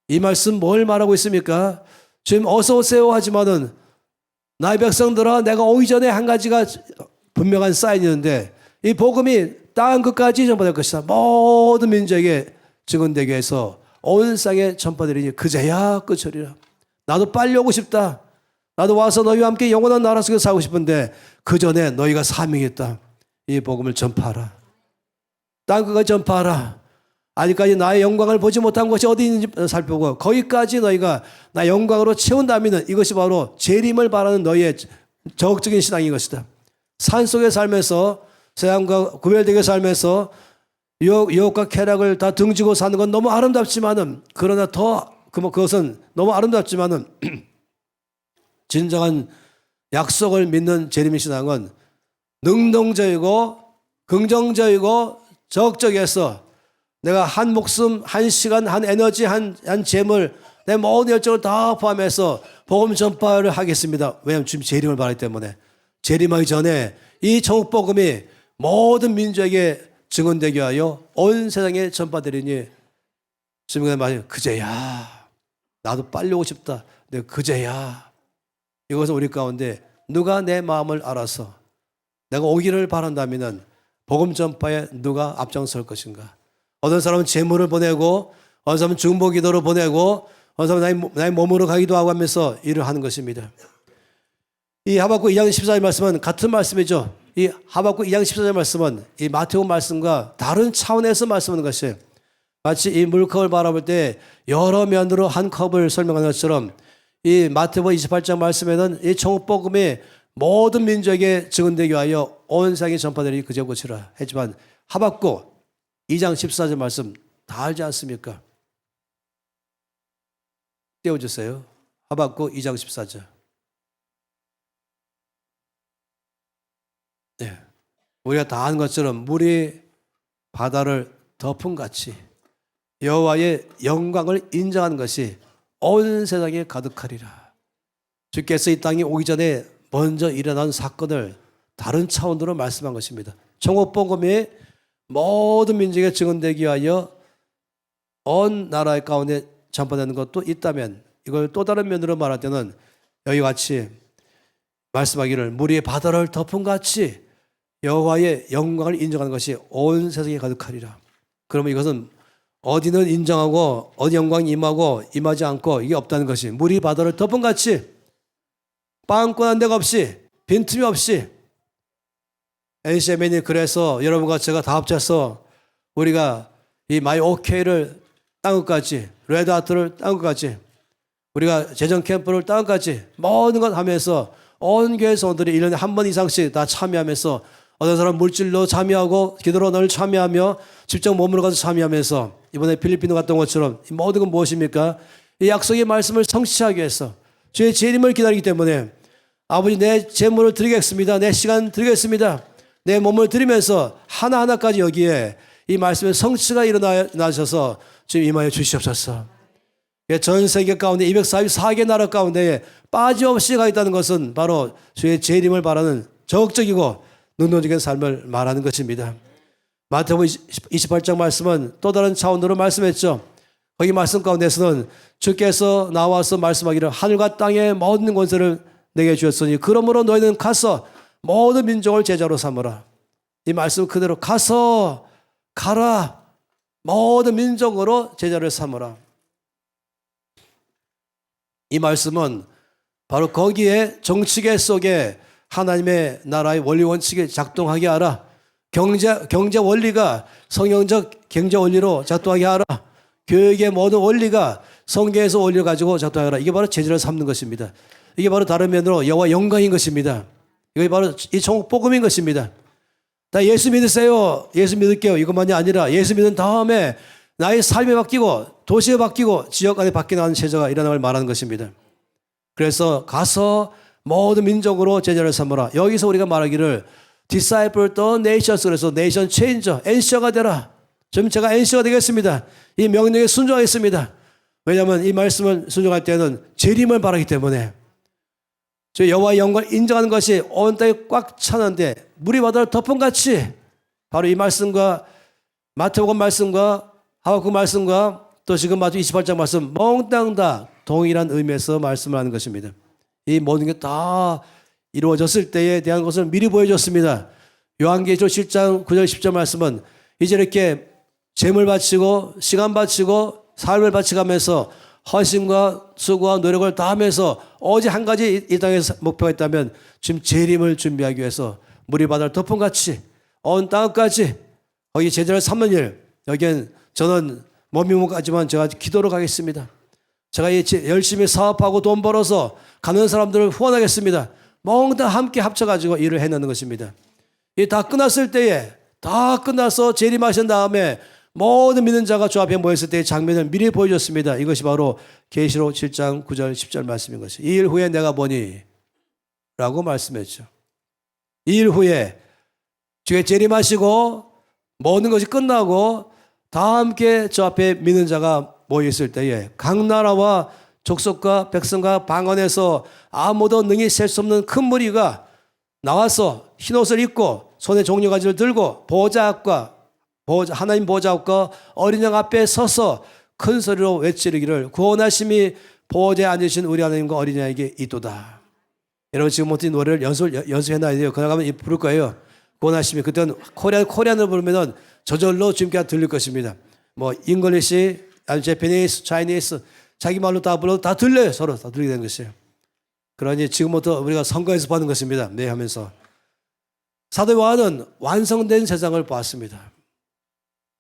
[SPEAKER 1] 이 말씀 뭘 말하고 있습니까? 주님 어서 오세요 하지만은 나의 백성들아, 내가 오기 전에 한 가지가 분명한 사인이 있는데 이 복음이 땅 끝까지 전파될 것이다. 모든 민족에게 증언되게 해서 온 세상에 전파되리니 그제야 끝이리라. 나도 빨리 오고 싶다. 나도 와서 너희와 함께 영원한 나라 속에서 살고 싶은데 그 전에 너희가 사명이 있다. 이 복음을 전파하라. 땅 끝까지 전파하라. 아직까지 나의 영광을 보지 못한 곳이 어디 있는지 살펴보고 거기까지 너희가 나 영광으로 채운다면 이것이 바로 재림을 바라는 너희의 적극적인 신앙인 것이다. 산속에 살면서 세상과 구별되게 살면서 유혹과 쾌락을 다 등지고 사는 건 너무 아름답지만은, 그러나 그것은 너무 아름답지만은 진정한 약속을 믿는 재림의 신앙은 능동적이고 긍정적이고 적극적이어서 내가 한 목숨, 한 시간, 한 에너지, 한 재물, 내 모든 열정을 다 포함해서 복음 전파를 하겠습니다. 왜냐하면 지금 재림을 바라기 때문에. 재림하기 전에 이 천국 복음이 모든 민족에게 증언되게 하여 온 세상에 전파되리니 지금 말이 그제야. 나도 빨리 오고 싶다. 근데 그제야. 이것은 우리 가운데 누가 내 마음을 알아서 내가 오기를 바란다면 복음 전파에 누가 앞장설 것인가? 어떤 사람은 재물을 보내고, 어떤 사람은 중보 기도를 보내고, 어떤 사람은 나의 몸으로 가기도 하고 하면서 일을 하는 것입니다. 이 하박국 2장 14절 말씀은 같은 말씀이죠. 이 하박국 2장 14절 말씀은 이 마태복음 말씀과 다른 차원에서 말씀하는 것이에요. 마치 이 물컵을 바라볼 때 여러 면으로 한 컵을 설명하는 것처럼 이 마태복음 28장 말씀에는 이 천국복음이 모든 민족에게 증언되게 하여 온 세상에 전파되리 그제 고치라 했지만 하박국 2장 14절 말씀 다 알지 않습니까? 띄워주세요. 하박국 2장 14절. 네. 우리가 다 아는 것처럼 물이 바다를 덮은 같이 여호와의 영광을 인정하는 것이 온 세상에 가득하리라. 주께서 이 땅에 오기 전에 먼저 일어난 사건을 다른 차원으로 말씀한 것입니다. 천국복음이 모든 민족에 증언되기 위하여 온 나라 가운데 전파되는 것도 있다면 이걸 또 다른 면으로 말할 때는 여기와 같이 말씀하기를 물이 바다를 덮은 같이 여호와의 영광을 인정하는 것이 온 세상에 가득하리라. 그러면 이것은 어디는 인정하고 어디 영광이 임하고 임하지 않고 이게 없다는 것이 물이 바다를 덮은 같이 빵꾸난 데가 없이 빈틈이 없이 NCMN이 그래서 여러분과 제가 다 합쳐서 우리가 이 마이 오케이를 땅 끝까지 레드하트를 땅 끝까지 우리가 재정 캠프를 땅 끝까지 모든 것 하면서 온 교회 성도들이 1년에 한 번 이상씩 다 참여하면서 어떤 사람 물질로 참여하고 기도로 늘 참여하며 직접 몸으로 가서 참여하면서 이번에 필리핀도 갔던 것처럼 이 모든 건 무엇입니까? 이 약속의 말씀을 성취하기 위해서 주의 재림을 기다리기 때문에 아버지 내 재물을 드리겠습니다. 내 시간 드리겠습니다. 내 몸을 드리면서 하나하나까지 여기에 이 말씀의 성취가 일어나셔서 지금 임하여 주시옵소서. 전 세계 가운데 244개 나라 가운데 빠짐없이 가 있다는 것은 바로 주의 재림을 바라는 적극적이고 능동적인 삶을 말하는 것입니다. 마태복음 28장 말씀은 또 다른 차원으로 말씀했죠. 거기 말씀 가운데서는 주께서 나와서 말씀하기를 하늘과 땅의 모든 권세를 내게 주셨으니 그러므로 너희는 가서 모든 민족을 제자로 삼으라. 이 말씀 그대로 가라. 모든 민족으로 제자를 삼으라. 이 말씀은 바로 거기에 정치계 속에 하나님의 나라의 원리 원칙이 작동하게 하라. 경제 원리가 성경적 경제 원리로 작동하게 하라. 교육의 모든 원리가 성경에서 원리를 가지고 작동하게 하라. 이게 바로 제자를 삼는 것입니다. 이게 바로 다른 면으로 여호와 영광인 것입니다. 이게 바로 이 천국 복음인 것입니다. 다 예수 믿으세요. 예수 믿을게요. 이것만이 아니라 예수 믿은 다음에 나의 삶이 바뀌고 도시가 바뀌고 지역 안에 바뀌는 체제가 일어남을 말하는 것입니다. 그래서 가서 모든 민족으로 제자를 삼으라. 여기서 우리가 말하기를 disciple the nations 그래서 nation changer, NC가 되라. 좀 제가 NC가 되겠습니다. 이 명령에 순종하겠습니다. 왜냐하면 이 말씀을 순종할 때는 재림을 바라기 때문에 저 여호와의 영광을 인정하는 것이 온 땅에 꽉 차는데 물이 바다를 덮은 같이 바로 이 말씀과 마태복음 말씀과 하박국 말씀과 또 지금 마태복음 28장 말씀 몽땅 다 동일한 의미에서 말씀을 하는 것입니다. 이 모든 게 다 이루어졌을 때에 대한 것을 미리 보여줬습니다. 요한계시록 7장 9절 10절 말씀은 이제 이렇게 재물 바치고 시간 바치고 삶을 바치가면서 헌신과 수고와 노력을 다 하면서 오직 한 가지 이 땅에서 목표가 있다면 지금 재림을 준비하기 위해서 물이 바다를 덮음같이 온 땅까지 거기 제자를 삼는 일, 여기엔 저는 몸이 못 가지만 제가 기도로 가겠습니다. 제가 열심히 사업하고 돈 벌어서 가는 사람들을 후원하겠습니다. 모두 다 함께 합쳐가지고 일을 해내는 것입니다. 이 다 끝났을 때에 다 끝나서 재림하신 다음에 모든 믿는 자가 주 앞에 모였을 때의 장면을 미리 보여줬습니다. 이것이 바로 계시록 7장 9절 10절 말씀인 것이죠. 이 일 후에 내가 보니 라고 말씀했죠. 이 일 후에 주의 재림하시고 모든 것이 끝나고 다 함께 주 앞에 믿는 자가 모였을 때에 각 나라와 족속과 백성과 방언에서 아무도 능히 셀 수 없는 큰 무리가 나와서 흰옷을 입고 손에 종려가지를 들고 하나님 보좌 앞과 어린 양 앞에 서서 큰 소리로 외치르기를 구원하심이 보좌에 앉으신 우리 하나님과 어린 양에게 있도다. 여러분 지금부터 이 노래를 연습해놔야 돼요. 그냥 가면 부를 거예요. 구원하심이. 그때는 코리안을 부르면은 저절로 주님께 들릴 것입니다. 뭐 잉글리시, 제페니스, 차이니스 자기 말로 다 불러도 다 들려요. 서로 다 들리게 된 것이에요. 그러니 지금부터 우리가 선거에서 받는 것입니다. 네 하면서 사도 요한은 완성된 세상을 보았습니다.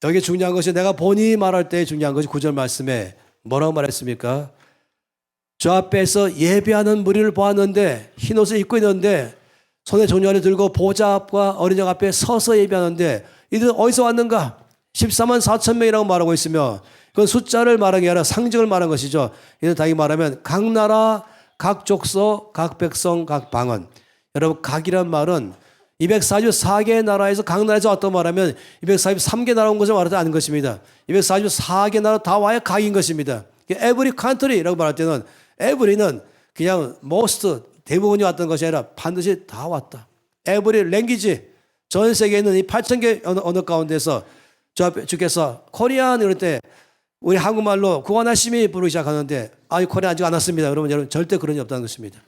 [SPEAKER 1] 여기 중요한 것이 내가 보니 말할 때 중요한 것이 9절 말씀에 뭐라고 말했습니까? 저 앞에서 예배하는 무리를 보았는데 흰옷을 입고 있는데 손에 종려를 들고 보좌 앞과 어린 양 앞에 서서 예배하는데 이들은 어디서 왔는가? 14만 4천 명이라고 말하고 있으며 그건 숫자를 말한 게 아니라 상징을 말한 것이죠. 이는 다시 말하면 각 나라, 각 족속, 각 백성, 각 방언. 여러분 각이란 말은 244개의 나라에서 각 나라에서 왔다고 말하면 243개 나라 온 것을 말하지 않은 것입니다. 244개 나라 다 와야 각인 것입니다. every country라고 말할 때는 every는 그냥 most 대부분이 왔던 것이 아니라 반드시 다 왔다. every language 전 세계에 있는 이 8,000개 언어 가운데서 주께서 코리안 이럴 때 우리 한국말로 구원하심이 부르기 시작하는데 아니 코리안 아직 안 왔습니다. 그러면 여러분 절대 그런 일 없다는 것입니다.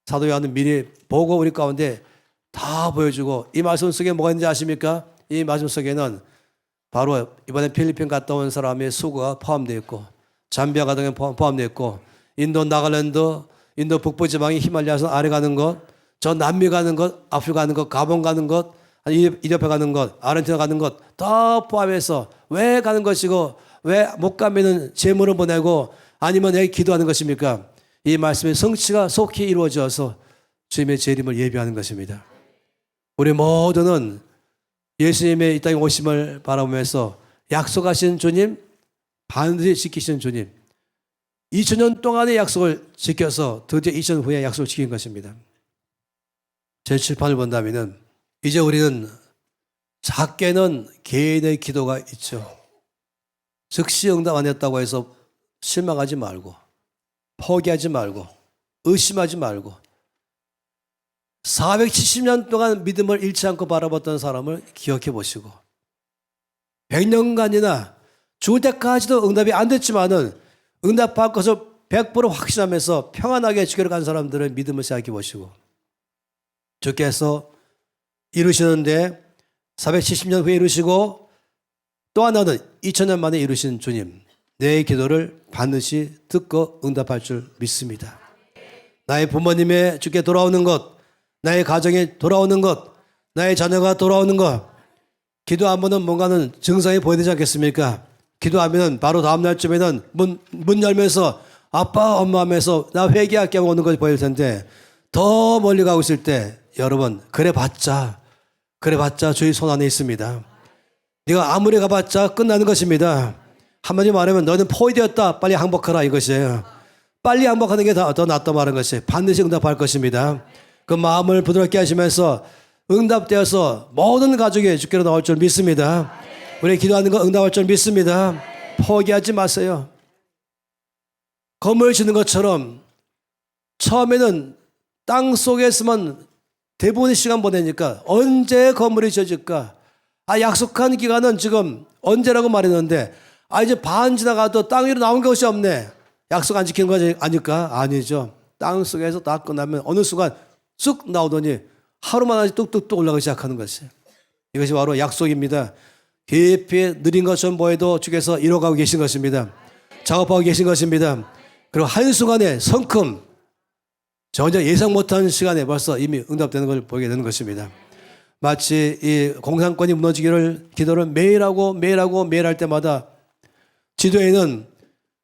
[SPEAKER 1] 사도 요한은 미리 보고 우리 가운데 다 보여주고 이 말씀 속에 뭐가 있는지 아십니까? 이 말씀 속에는 바로 이번에 필리핀 갔다 온 사람의 수고가 포함되어 있고 잠비아 가던 게 포함되어 있고 인도 나갈랜드 인도 북부 지방이 히말라야산 아래 가는 것, 저 남미 가는 것, 아프리카 가는 것, 가본 가는 것, 이디오피아 가는 것, 아르헨티나 가는 것 다 포함해서 왜 가는 것이고 왜 못 가면은 재물을 보내고 아니면 내가 기도하는 것입니까? 이 말씀의 성취가 속히 이루어져서 주님의 재림을 예비하는 것입니다. 우리 모두는 예수님의 이 땅에 오심을 바라보면서 약속하신 주님, 반드시 지키신 주님, 2000년 동안의 약속을 지켜서 드디어 2000년 후에 약속을 지킨 것입니다. 제 칠판을 본다면 이제 우리는 작게는 개인의 기도가 있죠. 즉시 응답 안 했다고 해서 실망하지 말고 포기하지 말고 의심하지 말고 470년 동안 믿음을 잃지 않고 바라봤던 사람을 기억해 보시고 100년간이나 죽을 때까지도 응답이 안 됐지만은 응답받을 것을 100% 확신하면서 평안하게 지켜러 간 사람들의 믿음을 생각해 보시고 주께서 이루시는데 470년 후에 이루시고 또 하나는 2000년 만에 이루신 주님 내 기도를 반드시 듣고 응답할 줄 믿습니다. 나의 부모님의 주께 돌아오는 것, 나의 가정에 돌아오는 것, 나의 자녀가 돌아오는 것 기도하면은 뭔가는 증상이 보여야 되지 않겠습니까? 기도하면은 바로 다음 날쯤에는 문 열면서 아빠 엄마 하면서 나 회개할게 하고 오는 것이 보일 텐데 더 멀리 가고 있을 때 여러분 그래봤자 주의 손 안에 있습니다. 네가 아무리 가봤자 끝나는 것입니다. 한마디 말하면 너는 포위되었다. 빨리 항복하라 이것이에요. 빨리 항복하는 게 더 낫다 말하는 것이 반드시 응답할 것입니다. 그 마음을 부드럽게 하시면서 응답되어서 모든 가족이 주께로 나올 줄 믿습니다. 우리 기도하는 거 응답할 줄 믿습니다. 포기하지 마세요. 건물 짓는 것처럼 처음에는 땅 속에서만 대부분의 시간 보내니까 언제 건물이 지어질까? 약속한 기간은 지금 언제라고 말했는데 이제 반 지나가도 땅 위로 나온 것이 없네. 약속 안 지키는 거 아닐까? 아니죠. 땅속에서 다 끝나면 어느 순간 쑥 나오더니 하루만에 뚝뚝뚝 올라가기 시작하는 것이에요. 이것이 바로 약속입니다. 깊이 느린 것처럼 보여도 주께서 이뤄가고 계신 것입니다. 작업하고 계신 것입니다. 그리고 한순간에 성큼 전혀 예상 못한 시간에 벌써 이미 응답되는 걸 보게 되는 것입니다. 마치 이 공산권이 무너지기를 기도를 매일 하고 매일 할 때마다 지도에는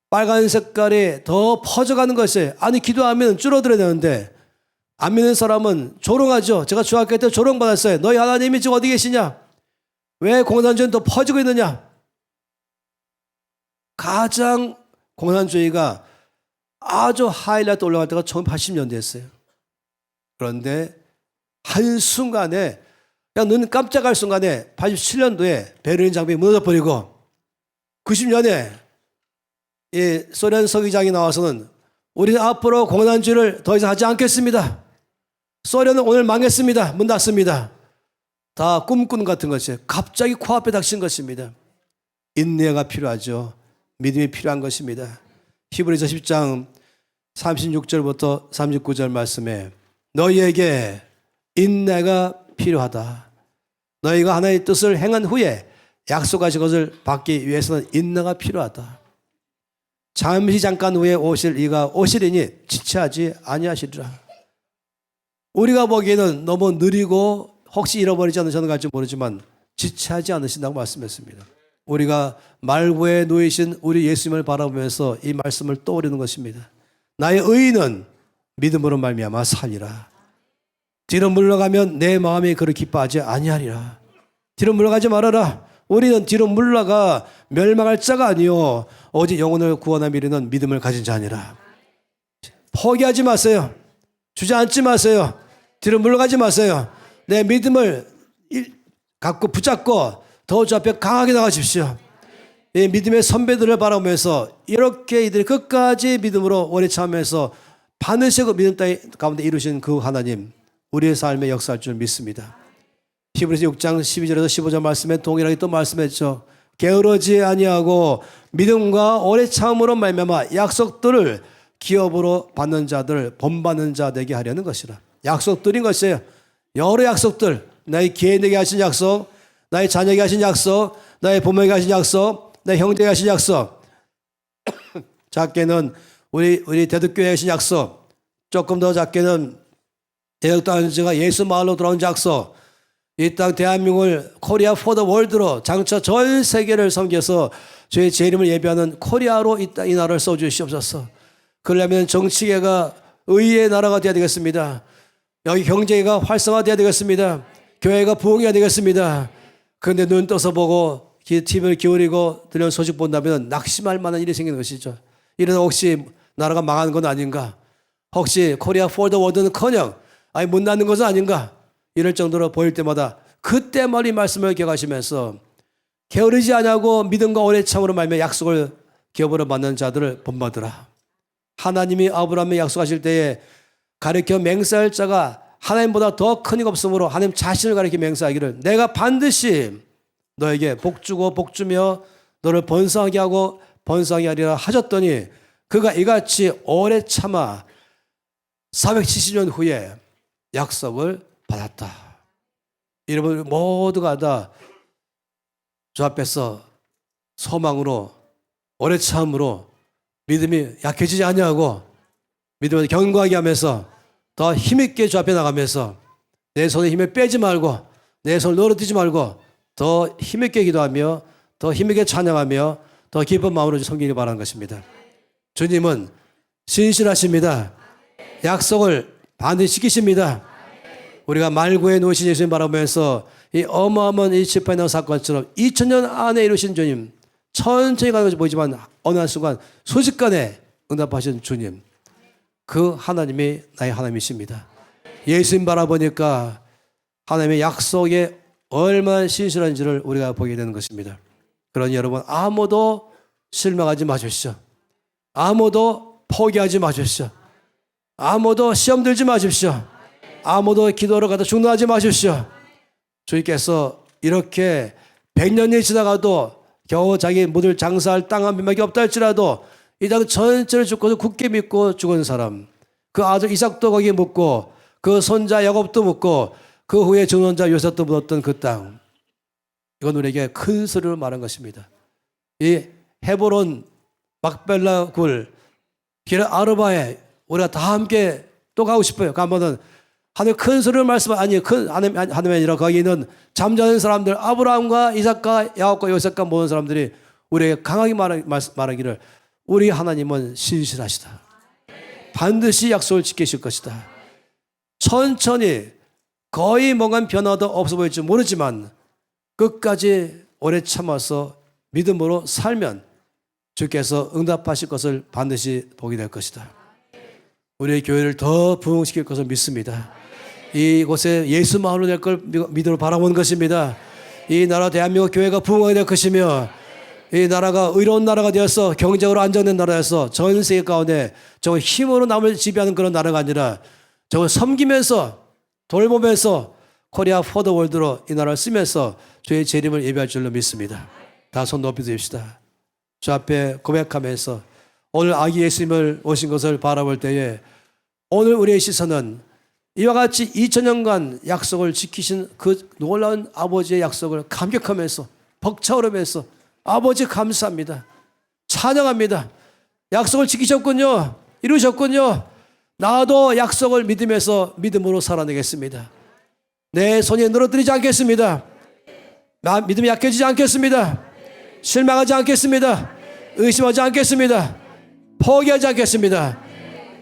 [SPEAKER 1] 빨간 색깔이 더 퍼져가는 것이에요. 아니 기도하면 줄어들어야 되는데 안 믿는 사람은 조롱하죠. 제가 중학교 때 조롱받았어요. 너희 하나님이 지금 어디 계시냐? 왜 공산주의는 더 퍼지고 있느냐? 가장 공산주의가 아주 하이라이트 올라갈 때가 1980년대였어요. 그런데 한순간에 그냥 눈 깜짝할 순간에 87년도에 베를린 장벽이 무너져버리고 90년에 이 소련 서기장이 나와서는 우리는 앞으로 공산주의를 더 이상 하지 않겠습니다. 소련은 오늘 망했습니다. 문 닫습니다. 다 꿈꾸는 같은 것이에요. 갑자기 코앞에 닥친 것입니다. 인내가 필요하죠. 믿음이 필요한 것입니다. 히브리서 10장 36절부터 39절 말씀에 너희에게 인내가 필요하다. 너희가 하나님의 뜻을 행한 후에 약속하신 것을 받기 위해서는 인내가 필요하다. 잠시 잠깐 후에 오실 이가 오시리니 지체하지 아니하시리라. 우리가 보기에는 너무 느리고 혹시 잃어버리지 않으셨는지 모르지만 지체하지 않으신다고 말씀했습니다. 우리가 말고에 놓이신 우리 예수님을 바라보면서 이 말씀을 떠올리는 것입니다. 나의 의인은 믿음으로 말미암아 살리라. 뒤로 물러가면 내 마음이 그를 기뻐하지 아니하리라. 뒤로 물러가지 말아라. 우리는 뒤로 물러가 멸망할 자가 아니요 오직 영혼을 구원하며 이르는 믿음을 가진 자니라. 포기하지 마세요. 주저앉지 마세요. 뒤로 물러가지 마세요. 내 믿음을 갖고 붙잡고 더 주 앞에 강하게 나가십시오. 이 믿음의 선배들을 바라보면서 이렇게 이들이 끝까지 믿음으로 오래 참으면서 반드시 그 믿음 따위 가운데 이루신 그 하나님 우리의 삶에 역사할 줄 믿습니다. 히브리서 6장 12절에서 15절 말씀에 동일하게 또 말씀했죠. 게으르지 아니하고 믿음과 오래 참음으로 말미암아 약속들을 기업으로 받는 자들 본받는 자 되게 하려는 것이라. 약속들인 것이에요. 여러 약속들, 나의 개인에게 하신 약속, 나의 자녀에게 하신 약속, 나의 부모에게 하신 약속, 내 형제에게 하신 약속, 작게는 우리 대덕교회에 하신 약속, 조금 더 작게는 대덕단지가 예수 마을로 돌아온 약속, 이 땅 대한민국을 코리아 포더 월드로 장차 전 세계를 섬겨서 저의 제 이름을 예배하는 코리아로 이 나라를 써주시옵소서. 그러려면 정치계가 의의 나라가 되어야 되겠습니다. 여기 경제가 활성화되어야 되겠습니다. 교회가 부흥해야 되겠습니다. 그런데 눈 떠서 보고 TV를 기울이고 들려온 소식 본다면 낙심할 만한 일이 생기는 것이죠. 이러다 혹시 나라가 망하는 건 아닌가? 혹시 코리아 포더 월드는커녕 아니 문 닫는 것은 아닌가? 이럴 정도로 보일 때마다 그때 머리 말씀을 기억하시면서 게으르지 아니하고 믿음과 오래 참으로 말미암아 약속을 기업으로 받는 자들을 본받으라. 하나님이 아브라함에 약속하실 때에 가르쳐 맹세할 자가 하나님보다 더 큰 이가 없으므로 하나님 자신을 가리켜 맹세하기를 내가 반드시 너에게 복주고 복주며 너를 번성하게 하고 번성하게 하리라 하셨더니 그가 이같이 오래 참아 470년 후에 약속을 받았다. 여러분 모두가 다 주 앞에서 소망으로 오래 참으로 믿음이 약해지지 아니하고 믿음을 견고하게 하면서 더 힘있게 주 앞에 나가면서 내 손에 힘을 빼지 말고 내 손을 늘어뜨리지 말고 더 힘있게 기도하며 더 힘있게 찬양하며 더 기쁜 마음으로 섬기길 바라는 것입니다. 주님은 신실하십니다. 약속을 반드시 지키십니다. 우리가 말고에 놓으신 예수님 바라보면서 이 어마어마한 이 집회나 사건처럼 2000년 안에 이루신 주님 천천히 가는 것이 보이지만 어느 한 순간 순식간에 응답하신 주님 그 하나님이 나의 하나님이십니다. 예수님 바라보니까 하나님의 약속에 얼마나 신실한지를 우리가 보게 되는 것입니다. 그러니 여러분 아무도 실망하지 마십시오. 아무도 포기하지 마십시오. 아무도 시험 들지 마십시오. 아무도 기도를 가다 중단하지 마십시오. 주님께서 이렇게 100년이 지나가도 겨우 자기 묻을 장사할 땅 한 빈밖에 없다 할지라도 이 땅 전체를 죽고도 굳게 믿고 죽은 사람 그 아들 이삭도 거기에 묻고 그 손자 야곱도 묻고 그 후에 증언자 요셉도 묻었던 그 땅. 이건 우리에게 큰 소리로 말한 것입니다. 이 헤브론, 막벨라 굴, 기르 아르바에 우리가 다 함께 또 가고 싶어요. 가면은 하나님 큰 소리를 말씀 아니 큰 하나님이 아니라 거기 있는 잠자는 사람들 아브라함과 이삭과 야곱과 요셉과 모든 사람들이 우리에게 강하게 말하기를 우리 하나님은 신실하시다. 반드시 약속을 지키실 것이다. 천천히 거의 뭔가 변화도 없어 보일지 모르지만 끝까지 오래 참아서 믿음으로 살면 주께서 응답하실 것을 반드시 보게 될 것이다. 우리의 교회를 더 부흥시킬 것을 믿습니다. 이곳에 예수 마을로 될 걸 믿음으로 바라보는 것입니다. 이 나라 대한민국 교회가 부흥하게 될 것이며 이 나라가 의로운 나라가 되어서 경제적으로 안정된 나라에서 전 세계 가운데 저 힘으로 남을 지배하는 그런 나라가 아니라 저걸 섬기면서 돌보면서 코리아 포더 월드로 이 나라를 쓰면서 주의 재림을 예배할 줄로 믿습니다. 다 손 높이 드립시다. 주 앞에 고백하면서 오늘 아기 예수님을 오신 것을 바라볼 때에 오늘 우리의 시선은 이와 같이 2000년간 약속을 지키신 그 놀라운 아버지의 약속을 감격하면서 벅차오르면서 아버지 감사합니다. 찬양합니다. 약속을 지키셨군요. 이루셨군요. 나도 약속을 믿으면서 믿음으로 살아내겠습니다. 내 손이 늘어뜨리지 않겠습니다. 믿음이 약해지지 않겠습니다. 실망하지 않겠습니다. 의심하지 않겠습니다. 포기하지 않겠습니다.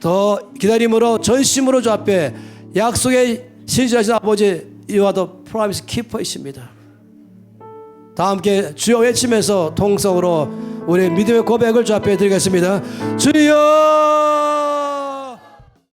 [SPEAKER 1] 더 기다림으로 전심으로 주 앞에 약속에 신실하신 아버지 You are the promise keeper이십니다. 다 함께 주여 외치면서 통성으로 우리 믿음의 고백을 주 앞에 드리겠습니다. 주여